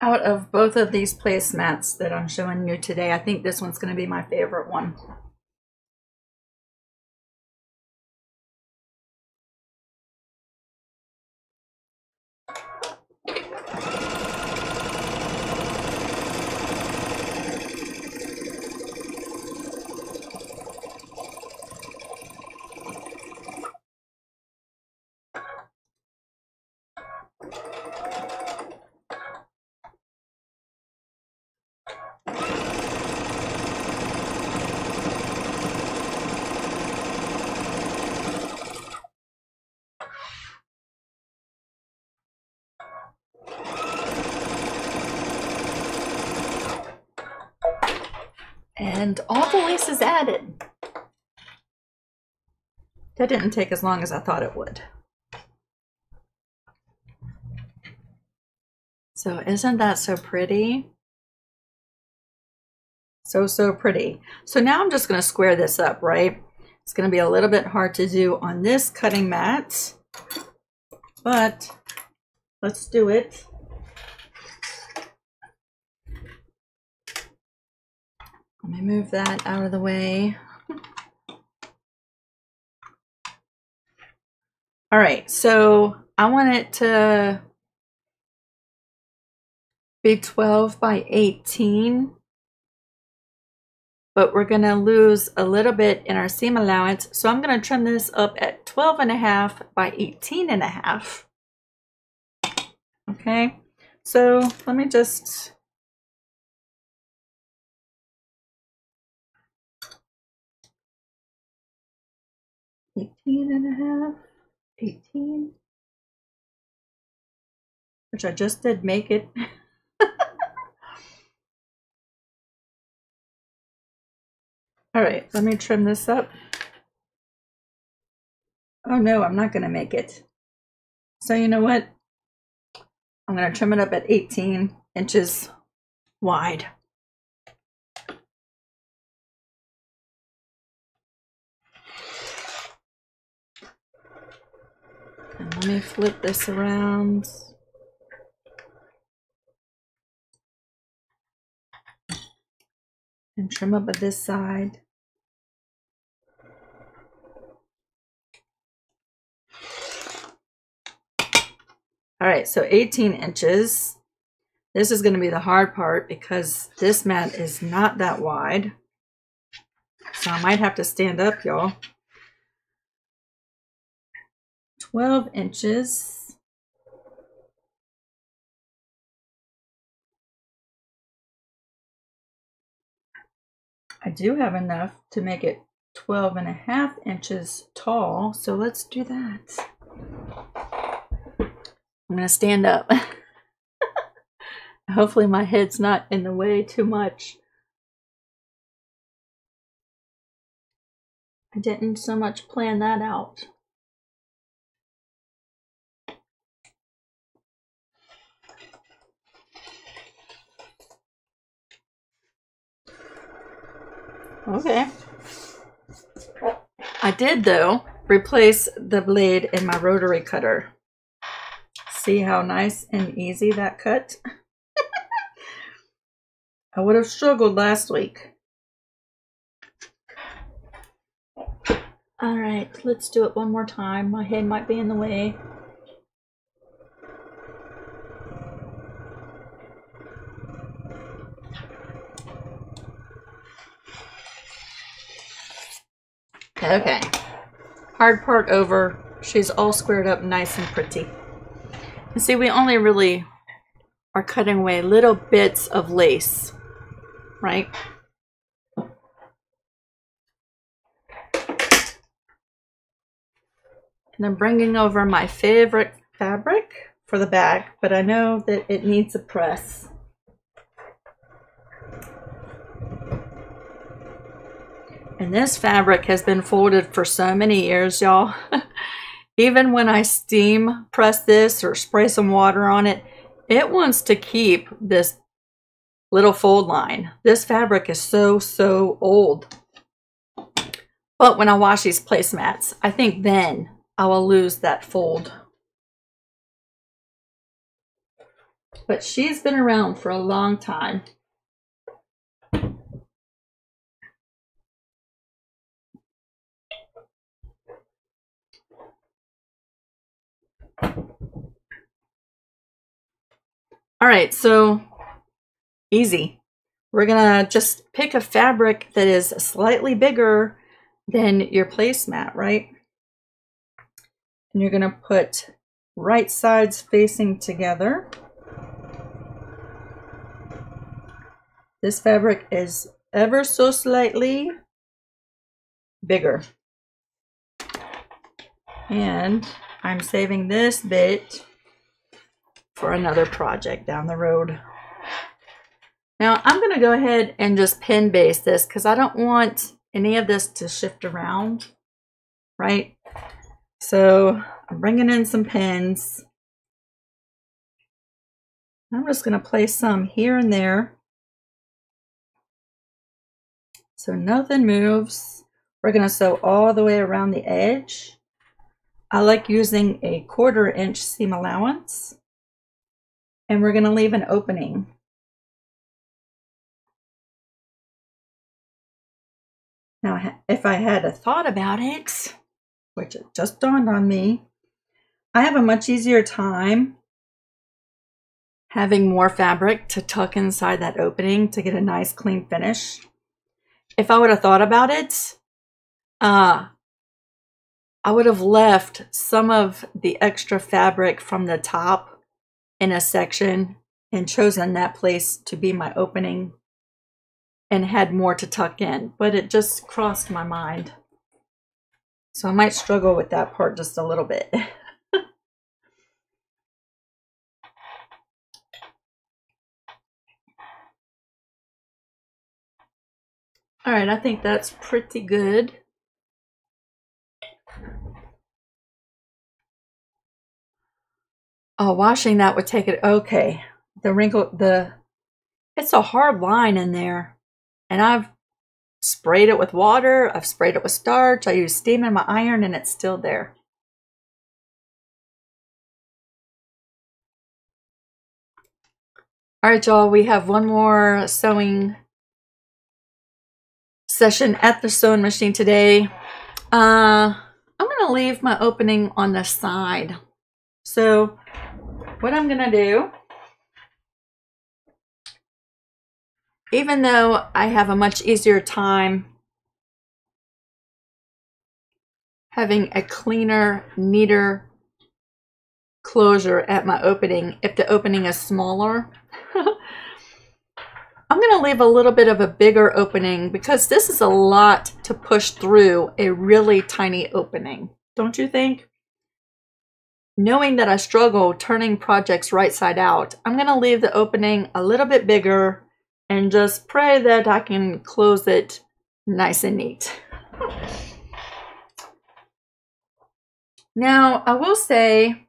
Out of both of these placemats that I'm showing you today, I think this one's going to be my favorite one. And all the lace is added. That didn't take as long as I thought it would. So isn't that so pretty? So pretty. So now I'm just going to square this up, right? It's going to be a little bit hard to do on this cutting mat, but let's do it. Let me move that out of the way. All right, so I want it to be 12 by 18, but we're gonna lose a little bit in our seam allowance. So I'm gonna trim this up at 12.5 by 18.5. Okay, so let me just $18.5, which I just did make it. All right, let me trim this up. Oh no, I'm not gonna make it. So you know what? I'm gonna trim it up at 18 inches wide. Let me flip this around. And trim up at this side. All right, so 18 inches. This is going to be the hard part because this mat is not that wide. So I might have to stand up, y'all. 12 inches. I do have enough to make it 12.5 inches tall, so let's do that. I'm going to stand up. Hopefully my head's not in the way too much. I didn't so much plan that out. Okay. I did, though, replace the blade in my rotary cutter. See how nice and easy that cut? I would have struggled last week. All right, let's do it one more time. My head might be in the way. Okay, hard part over. She's all squared up nice and pretty. And see, we only really are cutting away little bits of lace, right? And I'm bringing over my favorite fabric for the back, but I know that it needs a press. And this fabric has been folded for so many years, y'all. Even when I steam press this or spray some water on it, it wants to keep this little fold line. This fabric is so old. But when I wash these placemats, I think then I will lose that fold. But she's been around for a long time. All right, so easy. We're gonna just pick a fabric that is slightly bigger than your placemat, right? And you're gonna put right sides facing together. This fabric is ever so slightly bigger. And I'm saving this bit for another project down the road. Now I'm going to go ahead and just pin base this because I don't want any of this to shift around, right? So I'm bringing in some pins. I'm just going to place some here and there so nothing moves. We're going to sew all the way around the edge. I like using a 1/4 inch seam allowance. And we're going to leave an opening. Now, if I had a thought about it, which it just dawned on me, I have a much easier time having more fabric to tuck inside that opening to get a nice clean finish. If I would have thought about it, I would have left some of the extra fabric from the top in a section and chosen that place to be my opening and had more to tuck in, but it just crossed my mind. So I might struggle with that part just a little bit. All right, I think that's pretty good. Oh, washing that would take it. Okay, the wrinkle, it's a hard line in there, and I've sprayed it with water. I've sprayed it with starch. I use steam in my iron, and it's still there. All right, y'all, we have one more sewing session at the sewing machine today. I'm going to leave my opening on the side. So what I'm going to do, even though I have a much easier time having a cleaner, neater closure at my opening, if the opening is smaller, I'm going to leave a little bit of a bigger opening because this is a lot to push through a really tiny opening. Don't you think? Knowing that I struggle turning projects right side out, I'm going to leave the opening a little bit bigger and just pray that I can close it nice and neat. Now, I will say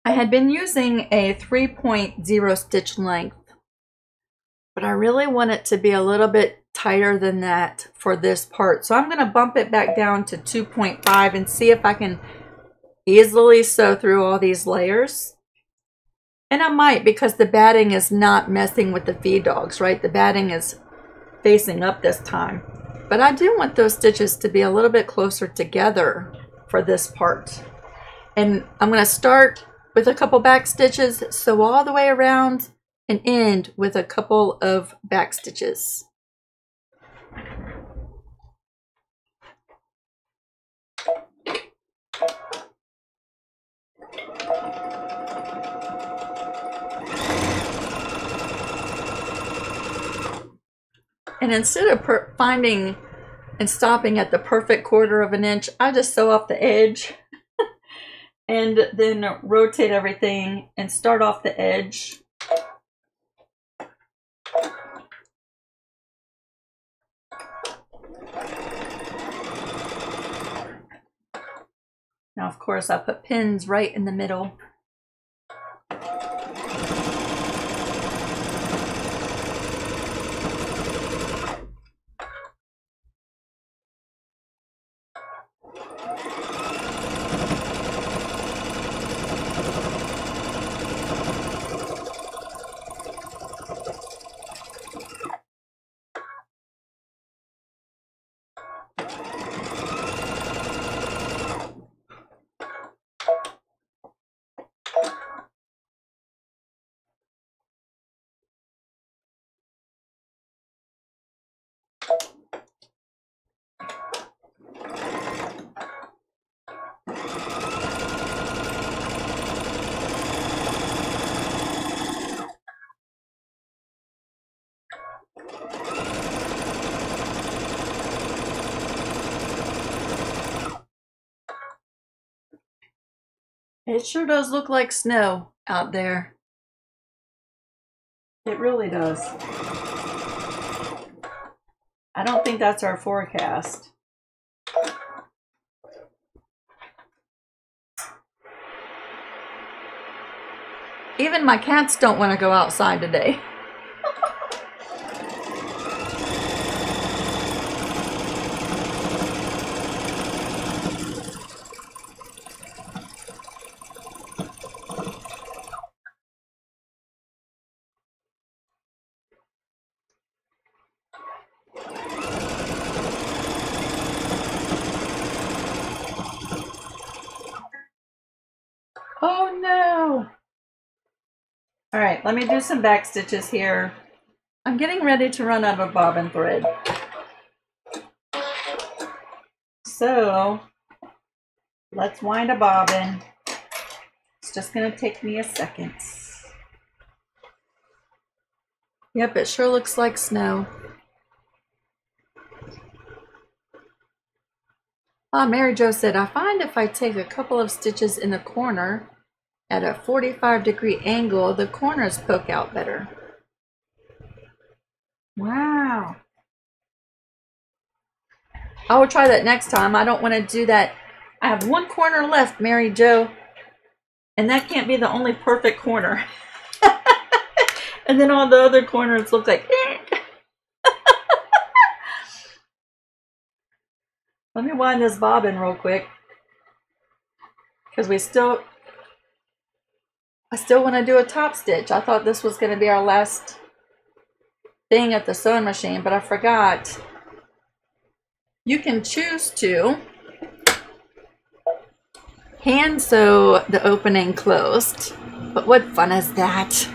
I had been using a 3.0 stitch length, but I really want it to be a little bit tighter than that for this part. So I'm going to bump it back down to 2.5 and see if I can easily sew through all these layers. And I might, because the batting is not messing with the feed dogs, right? The batting is facing up this time. But I do want those stitches to be a little bit closer together for this part. And I'm going to start with a couple back stitches, sew all the way around, and end with a couple of back stitches. And instead of finding and stopping at the perfect 1/4 of an inch, I just sew off the edge and then rotate everything and start off the edge. Now, of course, I put pins right in the middle. It sure does look like snow out there. It really does. I don't think that's our forecast. Even my cats don't want to go outside today. Oh no! All right, let me do some back stitches here. I'm getting ready to run out of bobbin thread. So let's wind a bobbin. It's just gonna take me a second. Yep, it sure looks like snow. Mary Jo said, I find if I take a couple of stitches in the corner at a 45-degree angle, the corners poke out better. Wow. I will try that next time. I don't want to do that. I have one corner left, Mary Jo, and that can't be the only perfect corner. And then all the other corners look like Let me wind this bobbin real quick, because we still I still want to do a top stitch. I thought this was going to be our last thing at the sewing machine, but I forgot. You can choose to hand sew the opening closed, but what fun is that?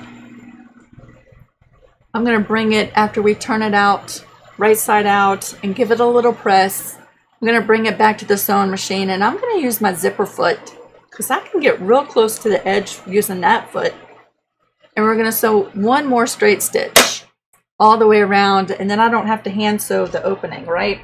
I'm going to bring it after we turn it out, right side out, and give it a little press. I'm going to bring it back to the sewing machine, and I'm going to use my zipper foot because I can get real close to the edge using that foot. And we're going to sew one more straight stitch all the way around, and then I don't have to hand sew the opening, right?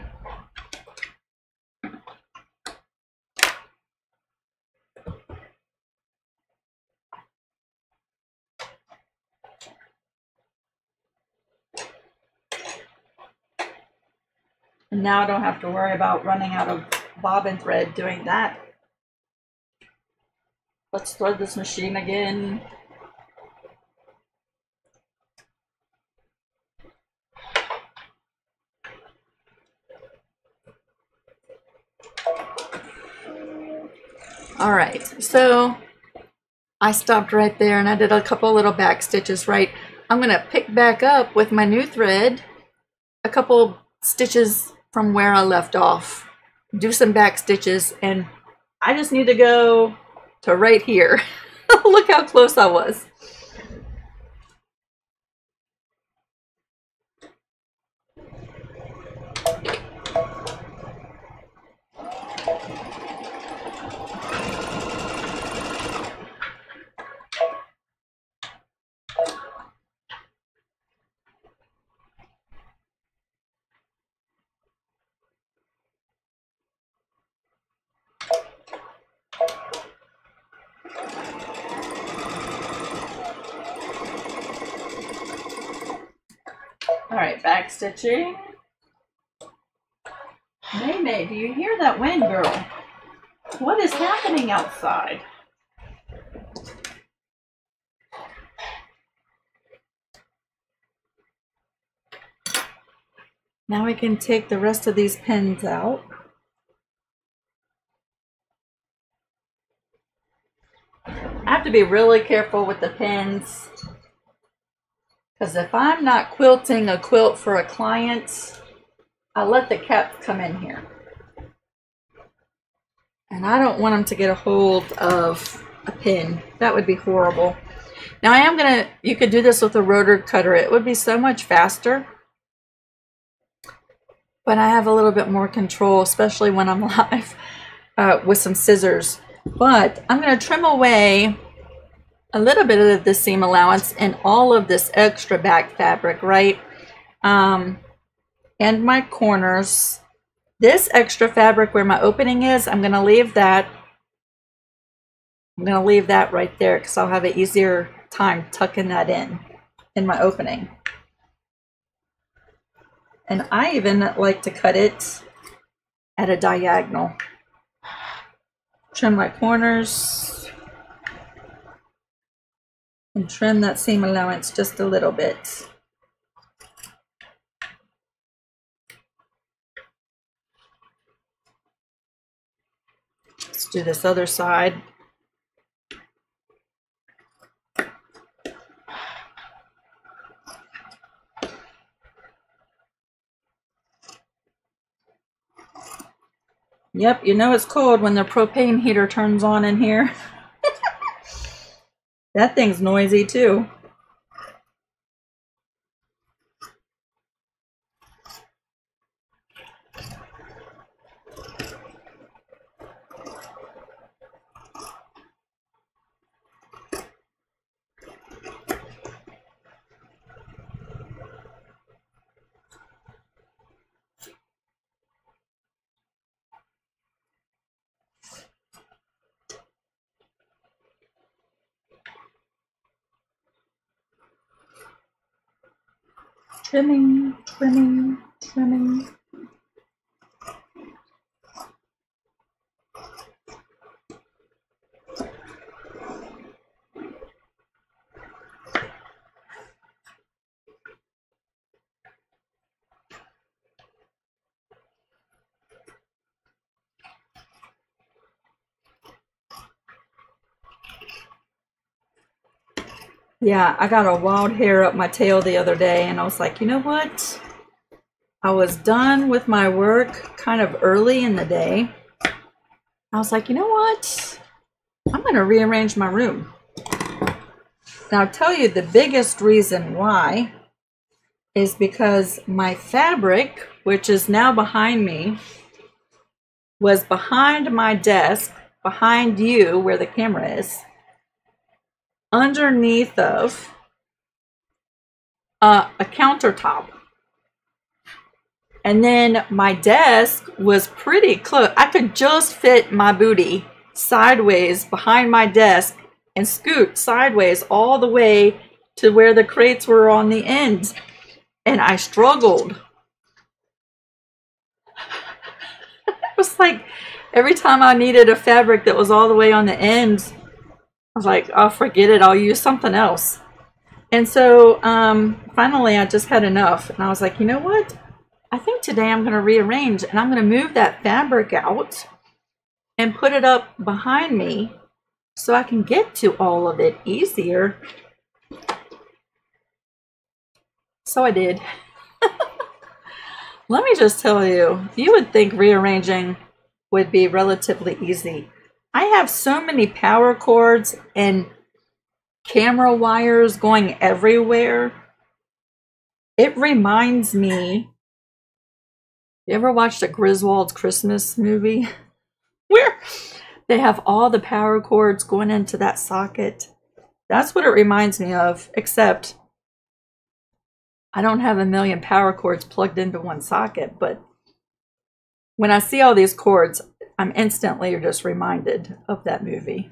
And now I don't have to worry about running out of bobbin thread doing that. Let's thread this machine again. All right, so I stopped right there and I did a couple little back stitches, right? I'm gonna pick back up with my new thread, a couple stitches from where I left off, do some back stitches, and I just need to go to right here. Look how close I was. All right, back stitching. May, do you hear that wind, girl? What is happening outside? Now we can take the rest of these pins out. I have to be really careful with the pins, because if I'm not quilting a quilt for a client, I let the cap come in here. And I don't want them to get a hold of a pin. That would be horrible. Now I am gonna, you could do this with a rotor cutter. It would be so much faster. But I have a little bit more control, especially when I'm live with some scissors. But I'm gonna trim away a little bit of the seam allowance and all of this extra back fabric, right? And my corners. This extra fabric where my opening is, I'm going to leave that. I'm going to leave that right there because I'll have an easier time tucking that in my opening. And I even like to cut it at a diagonal. Trim my corners and trim that seam allowance just a little bit. Let's do this other side. Yep, you know it's cold when the propane heater turns on in here. That thing's noisy too. Trimming, trimming, trimming. Yeah, I got a wild hair up my tail the other day, and I was like, you know what? I was done with my work kind of early in the day. I was like, you know what? I'm going to rearrange my room. Now, I'll tell you the biggest reason why is because my fabric, which is now behind me, was behind my desk, behind you where the camera is, underneath of a countertop. And then my desk was pretty close. I could just fit my booty sideways behind my desk and scoot sideways all the way to where the crates were on the ends. And I struggled. It was like every time I needed a fabric that was all the way on the ends, I was like, oh, forget it. I'll use something else. And so finally I just had enough. And I was like, you know what? I think today I'm going to rearrange, and I'm going to move that fabric out and put it up behind me so I can get to all of it easier. So I did. Let me just tell you, you would think rearranging would be relatively easy. I have so many power cords and camera wires going everywhere. It reminds me, you ever watched a Griswold's Christmas movie where they have all the power cords going into that socket? That's what it reminds me of, except I don't have a million power cords plugged into one socket, but when I see all these cords, I'm instantly just reminded of that movie.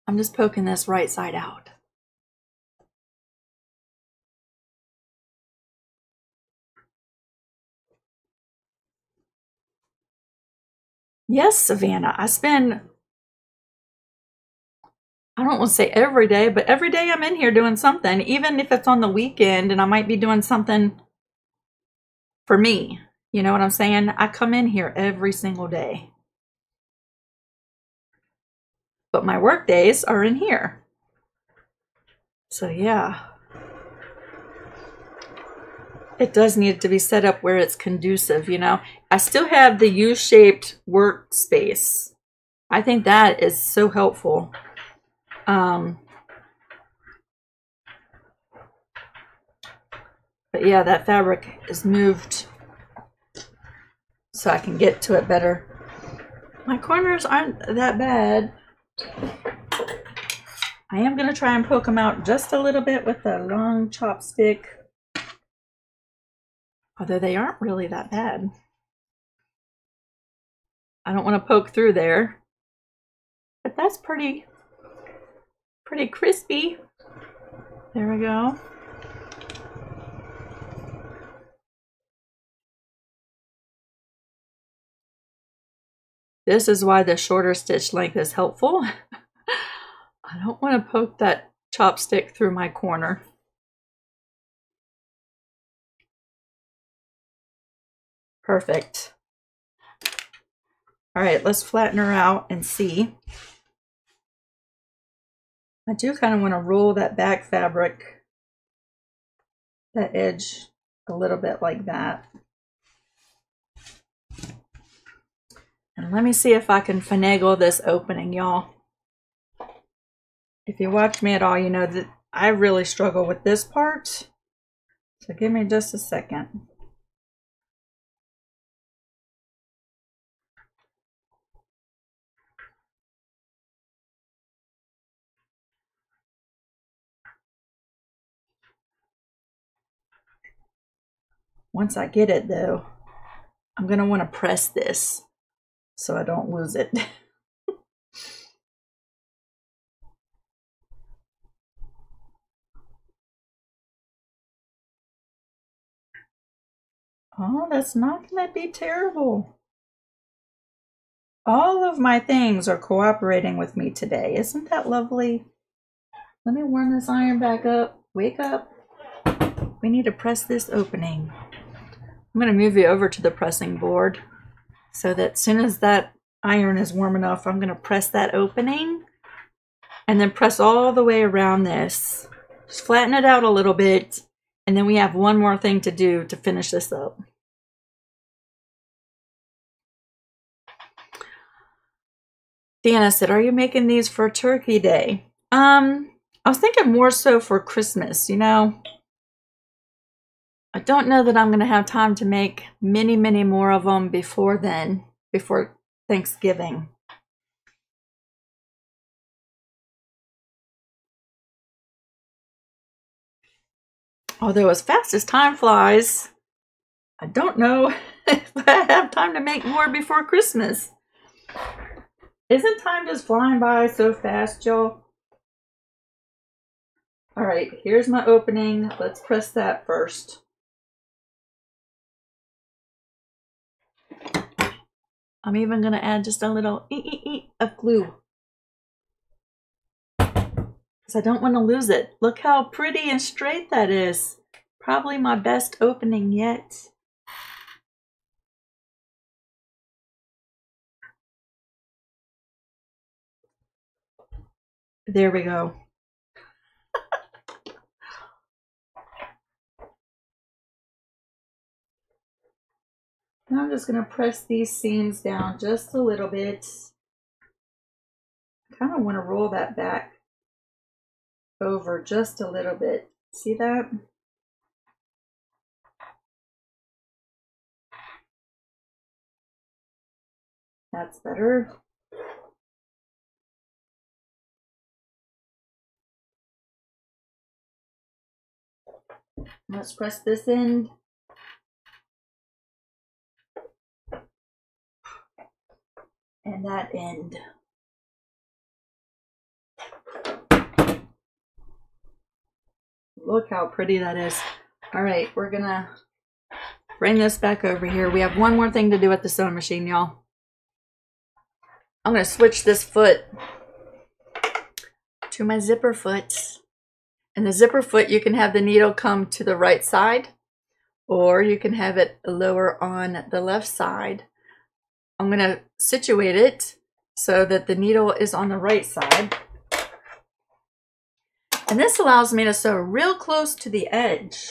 I'm just poking this right side out. Yes, Savannah, I don't want to say every day, but every day I'm in here doing something, even if it's on the weekend and I might be doing something for me. You know what I'm saying? I come in here every single day. But my work days are in here. So yeah. It does need to be set up where it's conducive, you know. I still have the U-shaped workspace. I think that is so helpful. But yeah, that fabric is moved so I can get to it better. My corners aren't that bad. I am going to try and poke them out just a little bit with a long chopstick. Although they aren't really that bad. I don't want to poke through there. But that's pretty crispy. There we go. This is why the shorter stitch length is helpful. I don't want to poke that chopstick through my corner. Perfect. All right, let's flatten her out and see. I do kind of want to roll that back fabric, that edge, a little bit like that. And let me see if I can finagle this opening, y'all. If you watch me at all, you know that I really struggle with this part. So give me just a second. Once I get it though, I'm going to want to press this so I don't lose it. Oh, that's not going to be terrible. All of my things are cooperating with me today. Isn't that lovely? Let me warm this iron back up. Wake up. We need to press this opening. I'm going to move you over to the pressing board so that as soon as that iron is warm enough, I'm going to press that opening. and then press all the way around this. Just flatten it out a little bit, and then we have one more thing to do to finish this up. Deanna said, are you making these for Turkey Day? I was thinking more so for Christmas, you know. I don't know that I'm going to have time to make many, many more of them before then, before Thanksgiving. Although as fast as time flies, I don't know if I have time to make more before Christmas. Isn't time just flying by so fast, y'all? All right, here's my opening. Let's press that first. I'm even going to add just a little of glue, because I don't want to lose it. Look how pretty and straight that is. Probably my best opening yet. There we go. Now I'm just going to press these seams down just a little bit. I kind of want to roll that back over just a little bit. See that? That's better. Let's press this end. And that end. Look how pretty that is. All right, we're gonna bring this back over here. We have one more thing to do at the sewing machine, y'all. I'm gonna switch this foot to my zipper foot. And the zipper foot, you can have the needle come to the right side, or you can have it lower on the left side. I'm gonna situate it so that the needle is on the right side. And this allows me to sew real close to the edge.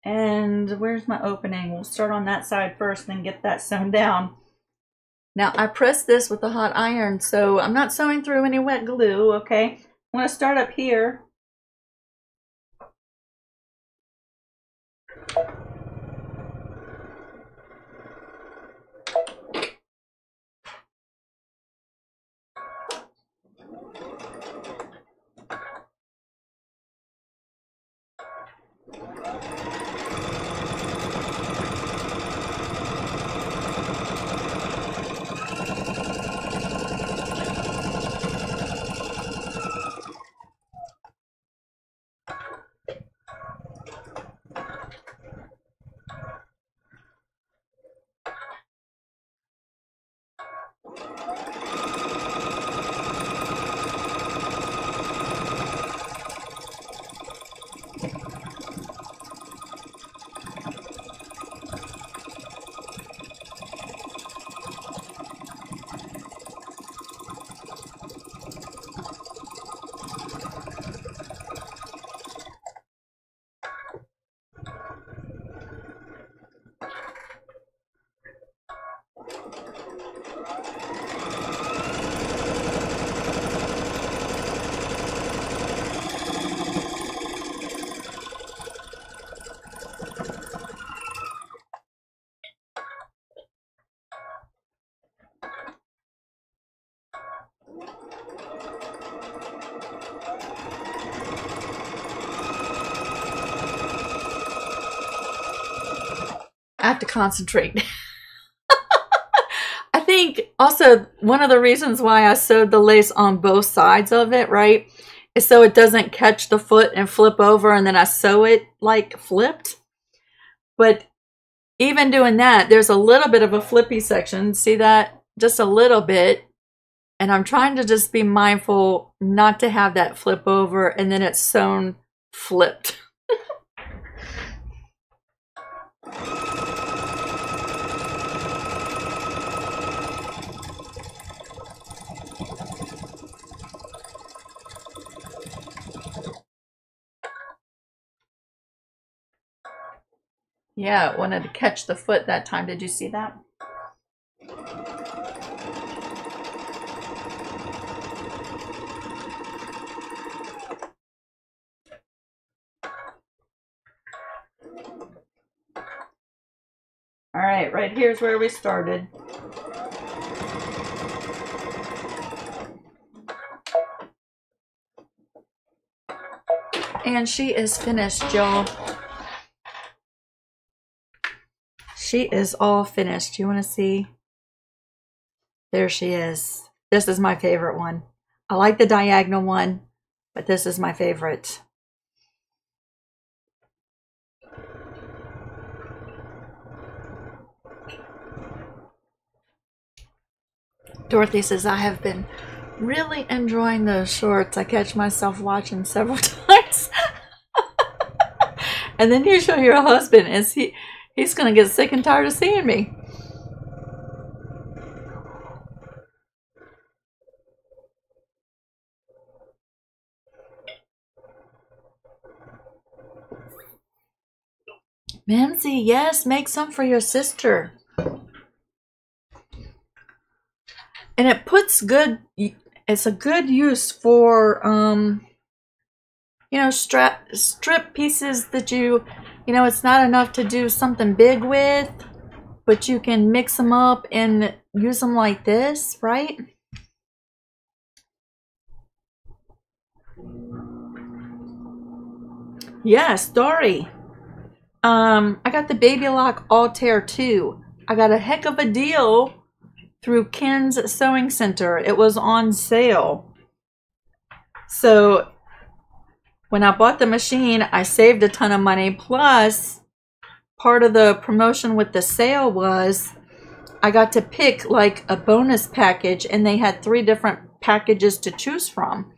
And where's my opening? We'll start on that side first and get that sewn down. Now I press this with a hot iron, so I'm not sewing through any wet glue, okay? I'm gonna start up here. I have to concentrate. I think also one of the reasons why I sewed the lace on both sides of it, right, is so it doesn't catch the foot and flip over and then I sew it like flipped. But even doing that, there's a little bit of a flippy section. See that? Just a little bit. And I'm trying to just be mindful not to have that flip over and then it's sewn flipped. Yeah, it wanted to catch the foot that time. Did you see that? All right here's where we started. And she is finished, y'all. She is all finished. You want to see? There she is. This is my favorite one. I like the diagonal one, but this is my favorite. Dorothy says, I have been really enjoying those shorts. I catch myself watching several times. And then you show your husband, and he's going to get sick and tired of seeing me. Mancy, yes, make some for your sister. And it puts good, it's a good use for, you know, strip pieces that you know, it's not enough to do something big with, but you can mix them up and use them like this, right? Yes, Dory. I got the Baby Lock Altair 2. I got a heck of a deal through Ken's Sewing Center. It was on sale. So when I bought the machine, I saved a ton of money. Plus, part of the promotion with the sale was I got to pick like a bonus package, and they had 3 different packages to choose from.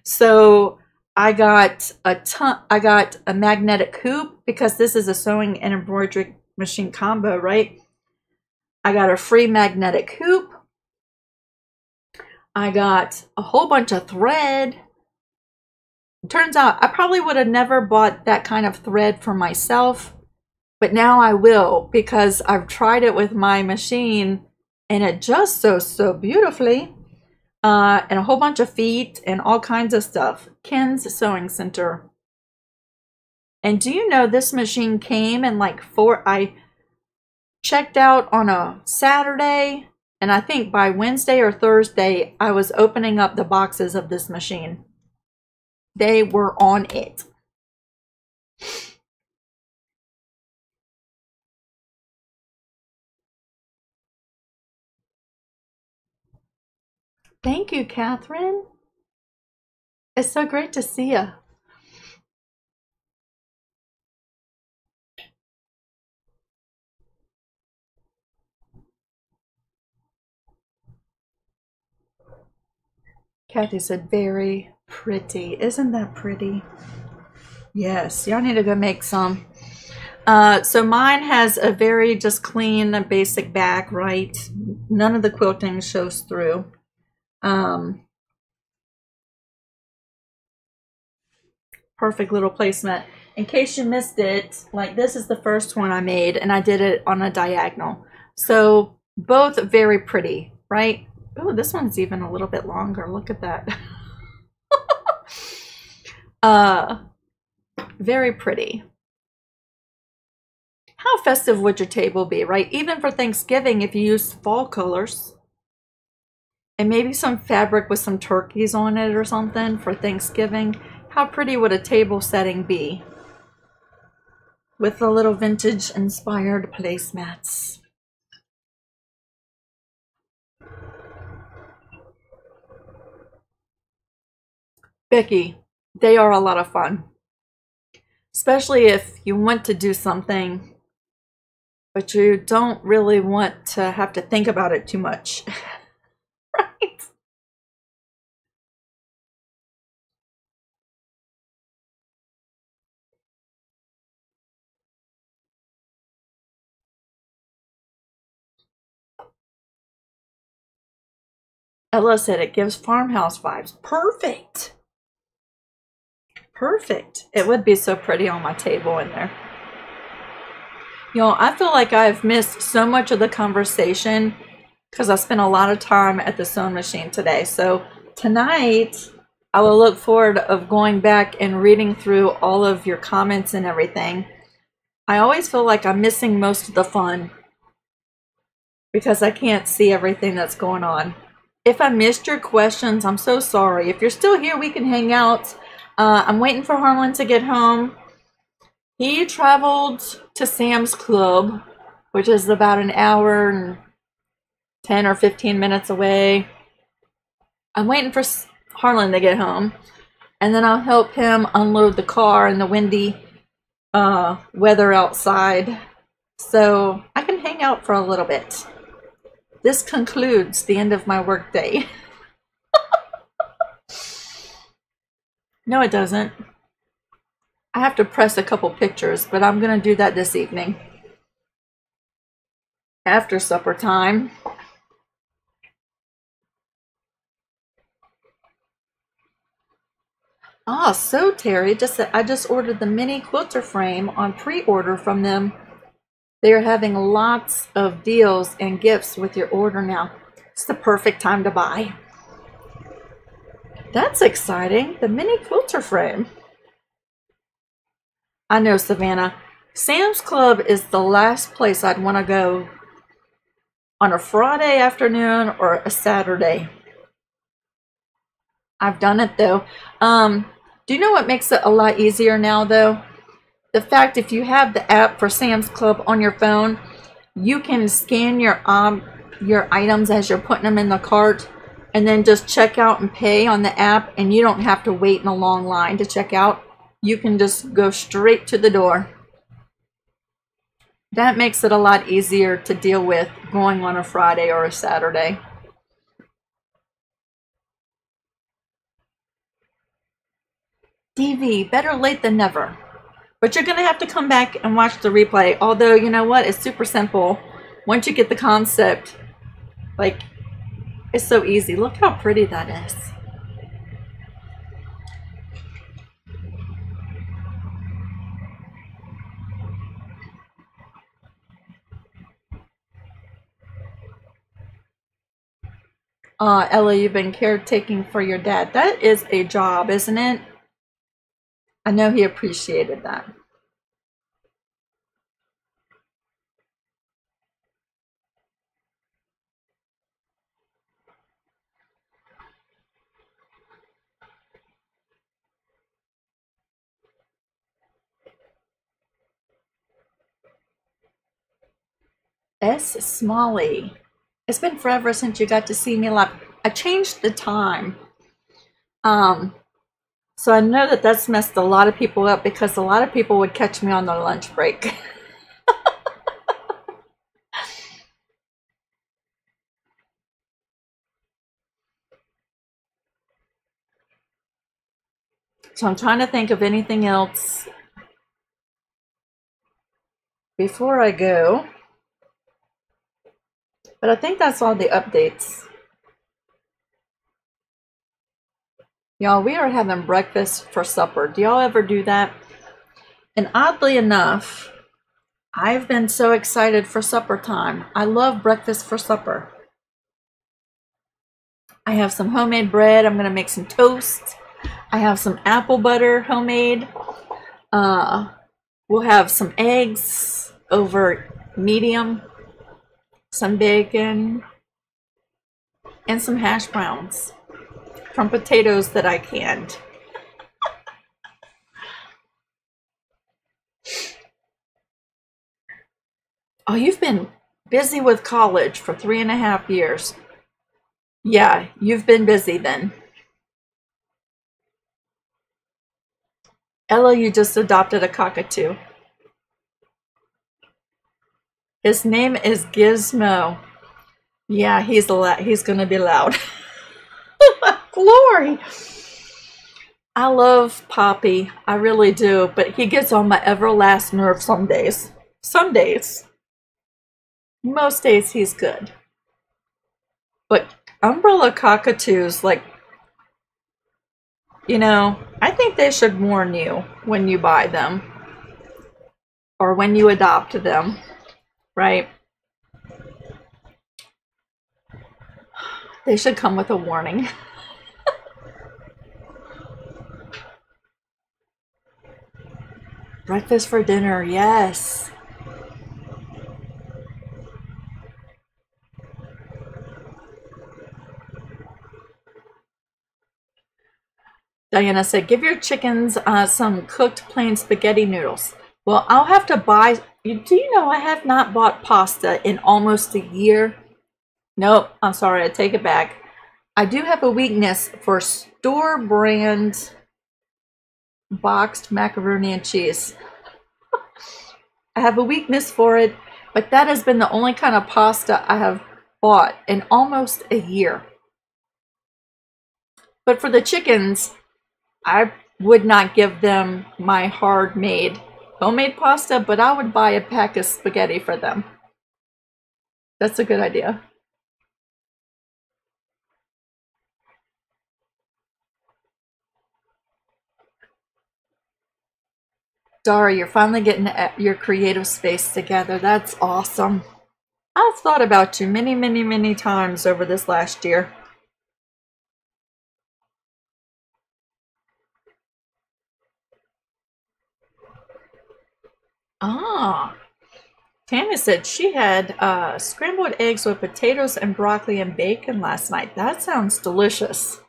So I got a magnetic hoop, because this is a sewing and embroidery machine combo, right? I got a free magnetic hoop. I got a whole bunch of thread. Turns out I probably would have never bought that kind of thread for myself, but now I will, because I've tried it with my machine and it just sews so beautifully. And a whole bunch of feet and all kinds of stuff. Ken's Sewing Center. And do you know this machine came in like I checked out on a Saturday, and I think by Wednesday or Thursday, I was opening up the boxes of this machine. They were on it. Thank you, Catherine. It's so great to see you. Kathy said, very pretty. Isn't that pretty? Yes, y'all need to go make some. So mine has a very just clean, basic back, right? None of the quilting shows through. Perfect little placemat. In case you missed it, like this is the first one I made, and I did it on a diagonal. So both very pretty, right? Oh, this one's even a little bit longer. Look at that. Very pretty. How festive would your table be, right? Even for Thanksgiving, if you use fall colors and maybe some fabric with some turkeys on it or something for Thanksgiving, how pretty would a table setting be with the little vintage inspired placemats? Becky, they are a lot of fun, especially if you want to do something, but you don't really want to have to think about it too much. Right? Ella said it gives farmhouse vibes. Perfect. Perfect. It would be so pretty on my table in there. Y'all, I feel like I've missed so much of the conversation because I spent a lot of time at the sewing machine today. So tonight, I will look forward of going back and reading through all of your comments and everything. I always feel like I'm missing most of the fun because I can't see everything that's going on. If I missed your questions, I'm so sorry. If you're still here, we can hang out. I'm waiting for Harlan to get home. He traveled to Sam's Club, which is about an hour and 10 or 15 minutes away. I'm waiting for Harlan to get home, and then I'll help him unload the car in the windy weather outside, so I can hang out for a little bit. This concludes the end of my work day. No, it doesn't. I have to press a couple pictures, but I'm going to do that this evening. After supper time. Ah, so Terry just said, I just ordered the mini quilter frame on pre-order from them. They are having lots of deals and gifts with your order now. It's the perfect time to buy. That's exciting. The mini quilter frame. I know, Savannah. Sam's Club is the last place I'd want to go on a Friday afternoon or a Saturday. I've done it though. Do you know what makes it a lot easier now though? The fact if you have the app for Sam's Club on your phone, you can scan your items as you're putting them in the cart and then just check out and pay on the app, and you don't have to wait in a long line to check out. You can just go straight to the door. That makes it a lot easier to deal with going on a Friday or a Saturday. DV, better late than never. But you're going to have to come back and watch the replay. Although, you know what? It's super simple. Once you get the concept, like, it's so easy. Look how pretty that is. Ella, you've been caretaking for your dad. That is a job, isn't it? I know he appreciated that. S. Smalley. It's been forever since you got to see me live. I changed the time. So I know that that's messed a lot of people up because a lot of people would catch me on their lunch break. So I'm trying to think of anything else before I go. But I think that's all the updates. Y'all, we are having breakfast for supper. Do y'all ever do that? And oddly enough, I've been so excited for supper time. I love breakfast for supper. I have some homemade bread. I'm going to make some toast. I have some apple butter homemade. We'll have some eggs over medium, some bacon, and some hash browns from potatoes that I canned. Oh, you've been busy with college for 3.5 years. Yeah, you've been busy then. Ella, you just adopted a cockatoo. His name is Gizmo. Yeah, he's gonna be loud. Glory. I love Poppy. I really do, but he gets on my everlast nerve some days. Some days. Most days he's good. But umbrella cockatoos, like, you know, I think they should warn you when you buy them. or when you adopt them, right? They should come with a warning. Breakfast for dinner, yes. Diana said, give your chickens some cooked plain spaghetti noodles. Well, I'll have to buy, do you know I have not bought pasta in almost a year? Nope, I'm sorry, I take it back. I do have a weakness for store brand boxed macaroni and cheese. I have a weakness for it, but that has been the only kind of pasta I have bought in almost a year. But for the chickens, I would not give them my homemade pasta, but I would buy a pack of spaghetti for them. That's a good idea. Dara, you're finally getting your creative space together. That's awesome. I've thought about you many, many, many times over this last year. Ah, Tammy said she had scrambled eggs with potatoes and broccoli and bacon last night. That sounds delicious.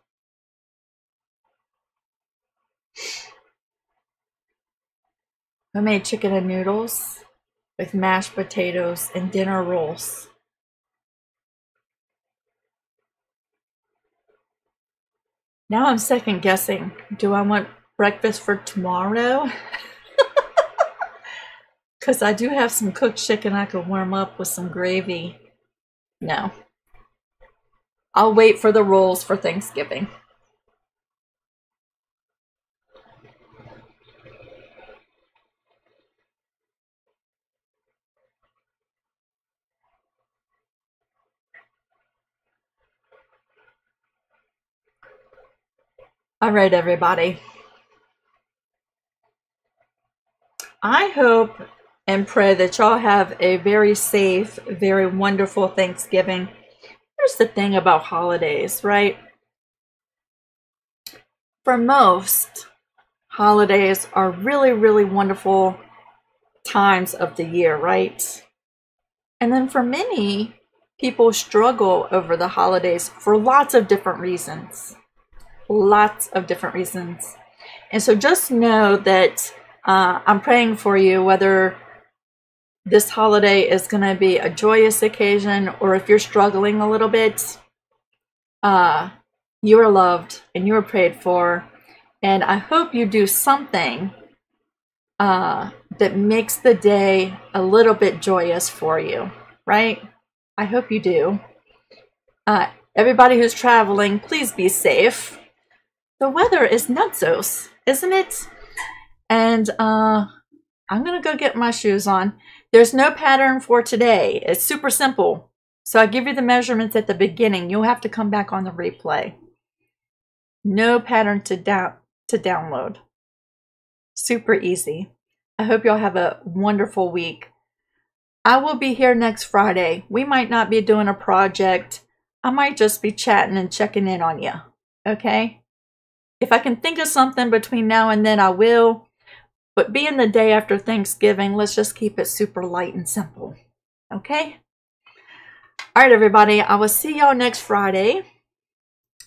I made chicken and noodles with mashed potatoes and dinner rolls. Now I'm second guessing. Do I want breakfast for tomorrow? Because I do have some cooked chicken I could warm up with some gravy. No. I'll wait for the rolls for Thanksgiving. All right, everybody. I hope and pray that y'all have a very safe, very wonderful Thanksgiving. Here's the thing about holidays, right? For most, holidays are really, really wonderful times of the year, right? And then for many, people struggle over the holidays for lots of different reasons. Lots of different reasons. And so just know that I'm praying for you, whether this holiday is going to be a joyous occasion or if you're struggling a little bit, you are loved and you are prayed for. And I hope you do something that makes the day a little bit joyous for you, right? I hope you do. Everybody who's traveling, please be safe. The weather is nutsos, isn't it? And I'm going to go get my shoes on. There's no pattern for today. It's super simple. So I give you the measurements at the beginning. You'll have to come back on the replay. No pattern to download. Super easy. I hope y'all have a wonderful week. I will be here next Friday. We might not be doing a project. I might just be chatting and checking in on you. Okay? If I can think of something between now and then, I will. But being the day after Thanksgiving, let's just keep it super light and simple. Okay? All right, everybody. I will see y'all next Friday.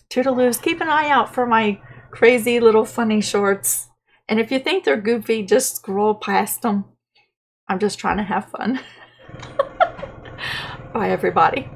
Toodaloos. Keep an eye out for my crazy little funny shorts. And if you think they're goofy, just scroll past them. I'm just trying to have fun. Bye, everybody.